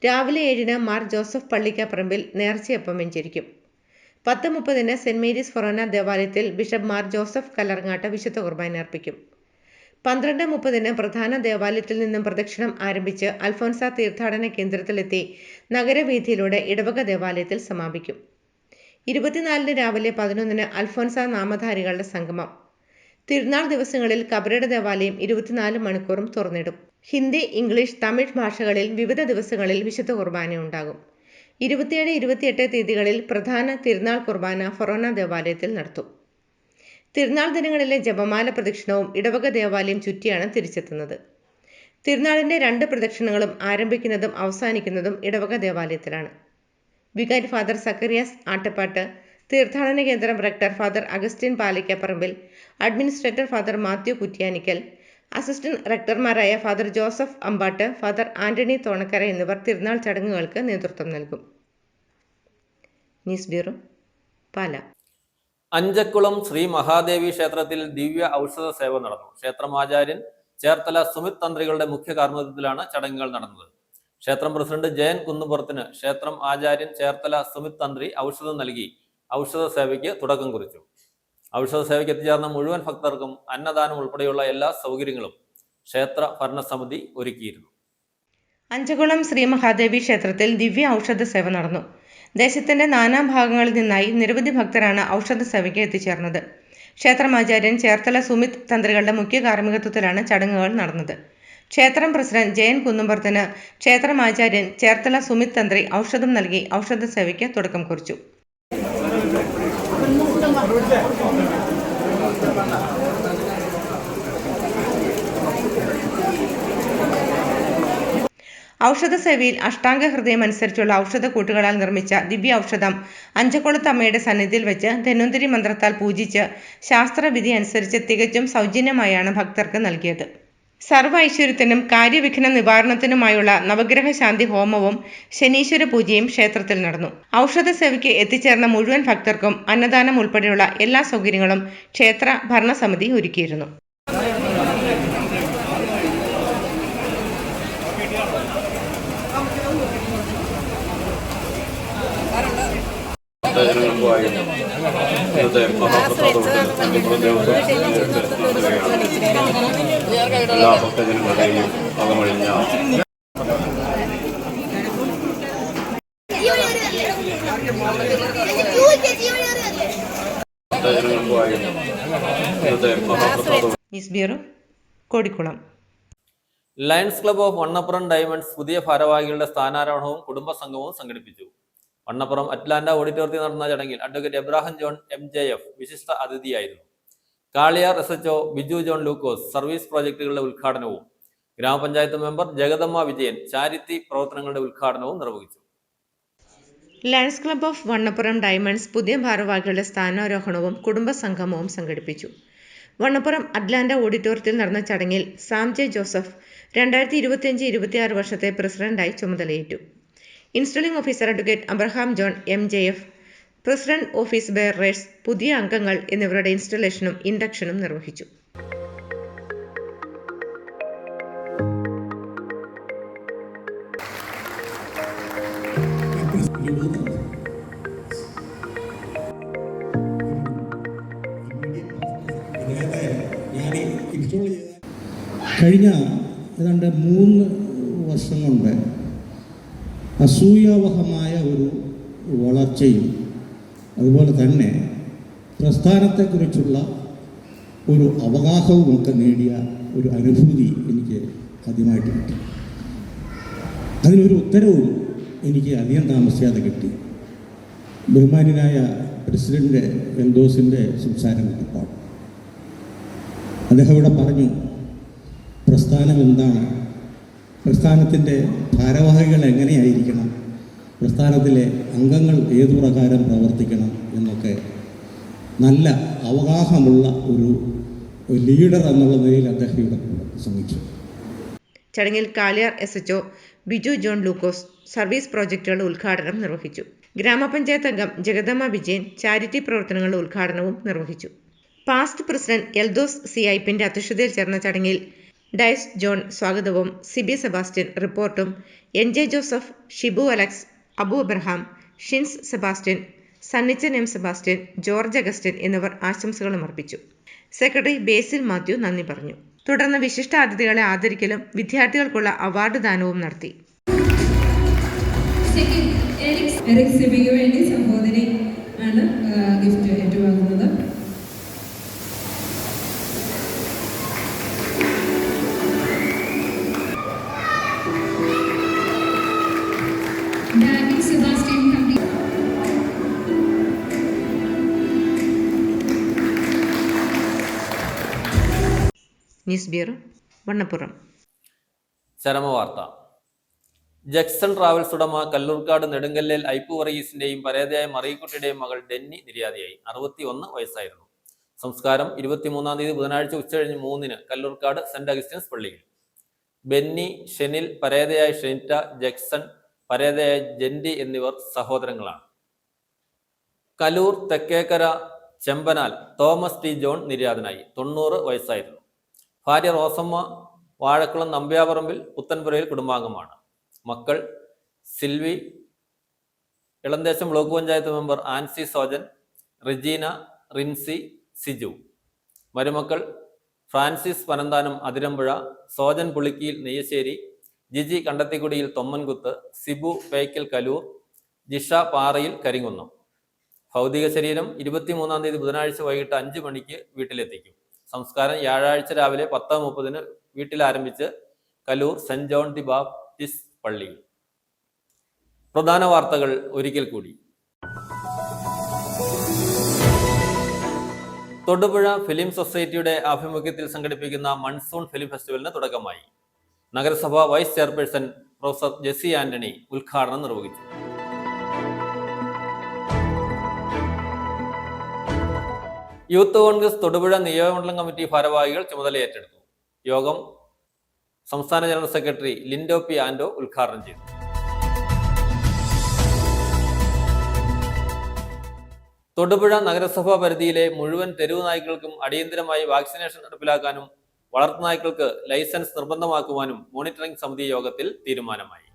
രാവിലെ 7 മാർ ജോസഫ് പള്ളിക്കപ്പറമ്പിൽ നേർച്ചയപ്പം വെഞ്ചരിക്കും. 10:30 സെന്റ് മേരീസ് ഫൊറോന ദേവാലയത്തിൽ ബിഷപ്പ് മാർ ജോസഫ് കല്ലറങ്ങാട്ട് വിശുദ്ധ കുർബാന അർപ്പിക്കും. 12:30 പ്രധാന ദേവാലയത്തിൽ നിന്നും പ്രദക്ഷിണം ആരംഭിച്ച് അൽഫോൻസ തീർത്ഥാടന കേന്ദ്രത്തിലെത്തി നഗരവീഥിയിലൂടെ ഇടവക ദേവാലയത്തിൽ സമാപിക്കും. 24 രാവിലെ 11 അൽഫോൻസ നാമധാരികളുടെ സംഗമം. തിരുനാൾ ദിവസങ്ങളിൽ കബറിട ദേവാലയം 24 മണിക്കൂറും തുറന്നിടും. ഹിന്ദി, ഇംഗ്ലീഷ്, തമിഴ് ഭാഷകളിൽ വിവിധ ദിവസങ്ങളിൽ വിശുദ്ധ കുർബാന ഉണ്ടാകും. 27, 28 തീയതികളിൽ പ്രധാന തിരുനാൾ കുർബാന ഫൊറോന ദേവാലയത്തിൽ നടത്തും. തിരുനാൾ ദിനങ്ങളിലെ ജപമാല പ്രദക്ഷിണവും ഇടവക ദേവാലയം ചുറ്റിയാണ് തിരിച്ചെത്തുന്നത്. തിരുനാളിന്റെ 2 പ്രദക്ഷിണങ്ങളും ആരംഭിക്കുന്നതും അവസാനിക്കുന്നതും ഇടവക ദേവാലയത്തിലാണ്. വികാരി ഫാദർ സക്കറിയാസ് ആട്ടപ്പാട്ട്, തീർത്ഥാടന കേന്ദ്രം rector father Augustine Palackaparambil, administrator father Mathew Kuttiyanickal, assistant റെക്ടർമാരായ ഫാദർ ജോസഫ് അമ്പാട്ട്, ഫാദർ ആന്റണി തോണക്കര എന്നിവർ തിരുനാൾ ചടങ്ങുകൾക്ക് നേതൃത്വം നൽകും. News bureau, Pala. അഞ്ചക്കുളം ശ്രീ മഹാദേവി ക്ഷേത്രത്തിൽ ദിവ്യ ഔഷധ സേവ നടന്നു. ക്ഷേത്രമാചാര്യൻ ചേർത്തല സുമിത് തന്ത്രികളുടെ മുഖ്യ കാർമ്മികത്വത്തിലാണ് ചടങ്ങുകൾ നടന്നത്. ക്ഷേത്രം പ്രസിഡന്റ് ജയൻ കുന്നുപുറത്തിന് ക്ഷേത്രം ആചാര്യൻ ചേർത്തല സുമിത് തന്ത്രി ഔഷധം നൽകി ഔഷധ സേവയ്ക്ക് തുടക്കം കുറിച്ചു. ഔഷധ സേവയ്ക്ക് എത്തിച്ചേർന്ന മുഴുവൻ ഭക്തർക്കും അന്നദാനം ഉൾപ്പെടെയുള്ള എല്ലാ സൗകര്യങ്ങളും ക്ഷേത്ര ഭരണസമിതി ഒരുക്കിയിരുന്നു. അഞ്ചകുളം ശ്രീ മഹാദേവി ക്ഷേത്രത്തിൽ ദിവ്യ ഔഷധ സേവ നടന്നു. ദേശത്തിന്റെ നാനാഭാഗങ്ങളിൽ നിന്നായി നിരവധി ഭക്തരാണ് ഔഷധ സേവയ്ക്ക് എത്തിച്ചേർന്നത്. ക്ഷേത്രമാചാര്യൻ ചേർത്തല സുമിത് തന്ത്രികളുടെ മുഖ്യ കാർമ്മികത്വത്തിലാണ് ചടങ്ങുകൾ നടന്നത്. ക്ഷേത്രം പ്രസിഡന്റ് ജയൻ കുന്നുംപുറത്തിന് ക്ഷേത്രമാചാര്യൻ ചേർത്തല സുമിത് തന്ത്രി ഔഷധം നൽകി ഔഷധ സേവയ്ക്ക് തുടക്കം കുറിച്ചു. ഔഷധ സേവയിൽ അഷ്ടാംഗ ഹൃദയം അനുസരിച്ചുള്ള ഔഷധ കൂട്ടുകളാൽ നിർമ്മിച്ച ദിവ്യ ഔഷധം അഞ്ചക്കുളത്തമ്മയുടെ സന്നിധിയിൽ വെച്ച് ധന്വന്തരി മന്ത്രത്താൽ പൂജിച്ച് ശാസ്ത്രവിധി അനുസരിച്ച് തികച്ചും സൗജന്യമായാണ് ഭക്തർക്ക് നൽകിയത്. സർവ്വ ഐശ്വര്യത്തിനും കാര്യവിഘ്ന നിവാരണത്തിനുമായുള്ള നവഗ്രഹ ശാന്തി ഹോമവും ശനീശ്വര പൂജയും ക്ഷേത്രത്തിൽ നടന്നു. ഔഷധ സേവയ്ക്ക് എത്തിച്ചേർന്ന മുഴുവൻ ഭക്തർക്കും അന്നദാനം ഉൾപ്പെടെയുള്ള എല്ലാ സൗകര്യങ്ങളും ക്ഷേത്ര ഭരണസമിതി ഒരുക്കിയിരുന്നു. എല്ലാ ഭക്തജനങ്ങളുടെയും പദമൊഴിഞ്ഞ news bureau, Kodikulam. Lions club of Vannappuram diamonds പുതിയ ഭാരവാഹികളുടെ സ്ഥാനാരോഹണവും കുടുംബസംഗമവും സംഘടിപ്പിച്ചു. വണ്ണപ്പുറം അറ്റ്ലാന്റ ഓഡിറ്റോറിയത്തിൽ നടന്ന ചടങ്ങിൽ അഡ്വക്കേറ്റ് എബ്രാഹിം ജോൺ MJF വിശിഷ്ട അതിഥിയായിരുന്നു. കാളിയാർ SHO ബിജു ജോൺ ലൂക്കോസ് സർവീസ് പ്രോജക്റ്റുകളുടെ ഉദ്ഘാടനവും ഗ്രാമപഞ്ചായത്ത് മെമ്പർ ജഗദമ്മ വിജയൻ ചാരിറ്റി പ്രവർത്തനങ്ങളുടെ ഉദ്ഘാടനവും നിർവഹിച്ചു. Lions club of Vannappuram diamonds പുതിയ ഭാരവാഹികളുടെ സ്ഥാനാരോഹണവും കുടുംബസംഗമവും സംഘടിപ്പിച്ചു. വണ്ണപ്പുറം അറ്റ്ലാന്റ ഓഡിറ്റോറിയത്തിൽ നടന്ന ചടങ്ങിൽ സാം ജെ ജോസഫ് 2025-26 വർഷത്തെ പ്രസിഡന്റായി ചുമതലയേറ്റു. Installing officer advocate Abraham John MJF, president office bearers, പുതിയ അംഗങ്ങൾ എന്നിവരുടെ ഇൻസ്റ്റലേഷനും ഇൻഡക്ഷനും നിർവഹിച്ചു. കഴിഞ്ഞ ഏതാണ്ട് 3 വർഷം കൊണ്ട് അസൂയാവഹമായ ഒരു വളർച്ചയും അതുപോലെ തന്നെ പ്രസ്ഥാനത്തെക്കുറിച്ചുള്ള ഒരു അവഗാഹവുമൊക്കെ നേടിയ ഒരു അനുഭൂതി എനിക്ക് ആദ്യമായിട്ട് കിട്ടി. അതിനൊരു ഉത്തരവും എനിക്ക് അധികം താമസിയാതെ കിട്ടി. ബഹുമാന്യനായ പ്രസിഡന്റ് എൽദോസിൻ്റെ സംസാരം കേട്ടപ്പോൾ അദ്ദേഹം ഇവിടെ പറഞ്ഞു, പ്രസ്ഥാനം എന്താണ്, പ്രസ്ഥാനത്തിൻ്റെ ഭാരവാഹികൾ എങ്ങനെയായിരിക്കണം, പ്രസ്ഥാനത്തിലെ അംഗങ്ങൾ ഏതു പ്രകാരം പ്രവർത്തിക്കണം എന്നൊക്കെ നല്ല അവഗാഹമുള്ള ഒരു ലീഡർ എന്നുള്ള നിലയിൽ അദ്ദേഹം ഇവിടെ പ്രസംഗിച്ചു. ചടങ്ങിൽ കാളിയാർ SHO ബിജു ജോൺ ലൂക്കോസ് സർവീസ് പ്രോജക്റ്റുകളുടെ ഉദ്ഘാടനം നിർവഹിച്ചു. ഗ്രാമപഞ്ചായത്ത് അംഗം ജഗദമ്മ വിജയൻ ചാരിറ്റി പ്രവർത്തനങ്ങളുടെ ഉദ്ഘാടനവും നിർവഹിച്ചു. പാസ്റ്റ് പ്രസിഡന്റ് എൽദോസ് CIPന്റെ അധ്യക്ഷതയിൽ ചേർന്ന ചടങ്ങിൽ ഡയസ് ജോൺ സ്വാഗതവും സിബി സെബാസ്റ്റ്യൻ റിപ്പോർട്ടും, NJ ജോസഫ്, ഷിബു അലക്സ്, അബു അബ്രഹാം, ഷിൻസ് സെബാസ്റ്റ്യൻ, സണ്ണിച്ചൻ M സെബാസ്റ്റ്യൻ, ജോർജ് അഗസ്റ്റിൻ എന്നിവർ ആശംസകളും അർപ്പിച്ചു. സെക്രട്ടറി ബേസിൽ മാത്യു നന്ദി പറഞ്ഞു. തുടർന്ന് വിശിഷ്ട അതിഥികളെ ആദരിക്കലും വിദ്യാർത്ഥികൾക്കുള്ള അവാർഡ് ദാനവും നടത്തി. സംബോധന ആണ് ഗിഫ്റ്റ് ഏറ്റുവാങ്ങുന്നത്. News bureau, Vannappuram. ചരമവാർത്ത. ജക്സൺ ട്രാവൽസ് ഉടമ കല്ലൂർക്കാട് നെടുങ്കല്ലേൽ ഐപ്പു വർഗീസിന്റെയും പരേതയായ മറിയക്കുട്ടിയുടെയും മകൾ ഡെന്നി നിര്യാതയായി. 61 വയസ്സായിരുന്നു. സംസ്കാരം 23-ാം തീയതി ബുധനാഴ്ച ഉച്ചകഴിഞ്ഞ് 3-ന് കല്ലൂർക്കാട് സെന്റ് അഗസ്റ്റിൻസ് പള്ളിയിൽ. ബെന്നി, ഷെനിൽ, പരേതയായ ഷെനിറ്റ, ജക്സൺ, പരേതയായ ജെന്റി എന്നിവർ സഹോദരങ്ങളാണ്. Kaloor Thekkekara ചെമ്പനാൽ Thomas T John നിര്യാതനായി. 90 വയസ്സായിരുന്നു. ഭാര്യ റോസമ്മ വാഴക്കുളം നമ്പ്യാപറമ്പിൽ പുത്തൻപുരയിൽ കുടുംബാംഗമാണ്. മക്കൾ സിൽവി, ഇളന്തേശം ബ്ലോക്ക് പഞ്ചായത്ത് മെമ്പർ ആൻസി സോജൻ, റിജീന, റിൻസി, സിജു. മരുമക്കൾ ഫ്രാൻസിസ് പനന്താനം അതിരമ്പുഴ, സോജൻ പുളിക്കിയിൽ നെയ്യശ്ശേരി, ജിജി കണ്ടത്തിക്കുടിയിൽ തൊമ്മൻകുത്ത്, സിബു പേയ്ക്കൽ കലൂർ, ജിഷ പാറയിൽ കരിങ്കുന്നം. ഭൗതിക ശരീരം 23-ാം തീയതി ബുധനാഴ്ച വൈകിട്ട് 5 മണിക്ക് വീട്ടിലെത്തിക്കും. സംസ്കാരം വ്യാഴാഴ്ച രാവിലെ 10:30 വീട്ടിൽ ആരംഭിച്ച് Kaloor saint John the Baptist പള്ളിയിൽ. പ്രധാന വാർത്തകൾ ഒരിക്കൽ കൂടി. തൊടുപുഴ ഫിലിം സൊസൈറ്റിയുടെ ആഭിമുഖ്യത്തിൽ സംഘടിപ്പിക്കുന്ന മൺസൂൺ ഫിലിം ഫെസ്റ്റിവലിന് തുടക്കമായി. നഗരസഭ vice chairperson professor Jessy Antony ഉദ്ഘാടനം നിർവഹിച്ചു. യൂത്ത് കോൺഗ്രസ് തൊടുപുഴ നിയോജകമണ്ഡലം കമ്മിറ്റി ഭാരവാഹികൾ ചുമതലയേറ്റെടുത്തു. യോഗം സംസ്ഥാന ജനറൽ സെക്രട്ടറി ലിൻഡോ പി ആൻഡോ ഉദ്ഘാടനം ചെയ്തു. തൊടുപുഴ നഗരസഭാ പരിധിയിലെ മുഴുവൻ തെരുവ് നായ്ക്കൾക്കും അടിയന്തരമായി വാക്സിനേഷൻ നടപ്പിലാക്കാനും വളർത്തുനായ്ക്കൾക്ക് ലൈസൻസ് നിർബന്ധമാക്കുവാനും മോണിറ്ററിംഗ് സമിതി യോഗത്തിൽ തീരുമാനമായി.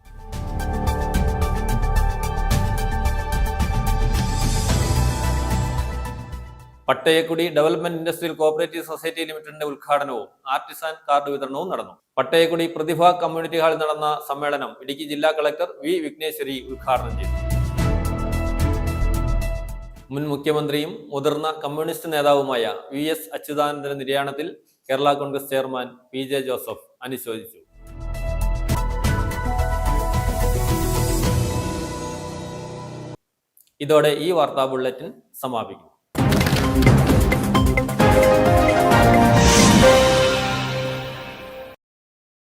Pattayakudi development industrial cooperative society ലിമിറ്റഡിന്റെ ഉദ്ഘാടനവും ആർട്ടിസാൻ കാർഡ് വിതരണവും നടന്നു. പട്ടയക്കുടി പ്രതിഭ കമ്മ്യൂണിറ്റി ഹാളിൽ നടന്ന സമ്മേളനം ഇടുക്കി ജില്ലാ കളക്ടർ വി വിഘ്നേശ്വരി ഉദ്ഘാടനം ചെയ്തു. മുൻ മുഖ്യമന്ത്രിയും മുതിർന്ന കമ്മ്യൂണിസ്റ്റ് നേതാവുമായ VS അച്യുതാനന്ദന്റെ നിര്യാണത്തിൽ കേരള കോൺഗ്രസ് ചെയർമാൻ PJ ജോസഫ് അനുശോചിച്ചു. ഇതോടെ ഈ വാർത്താ ബുള്ളറ്റിൻ സമാപിക്കുന്നു.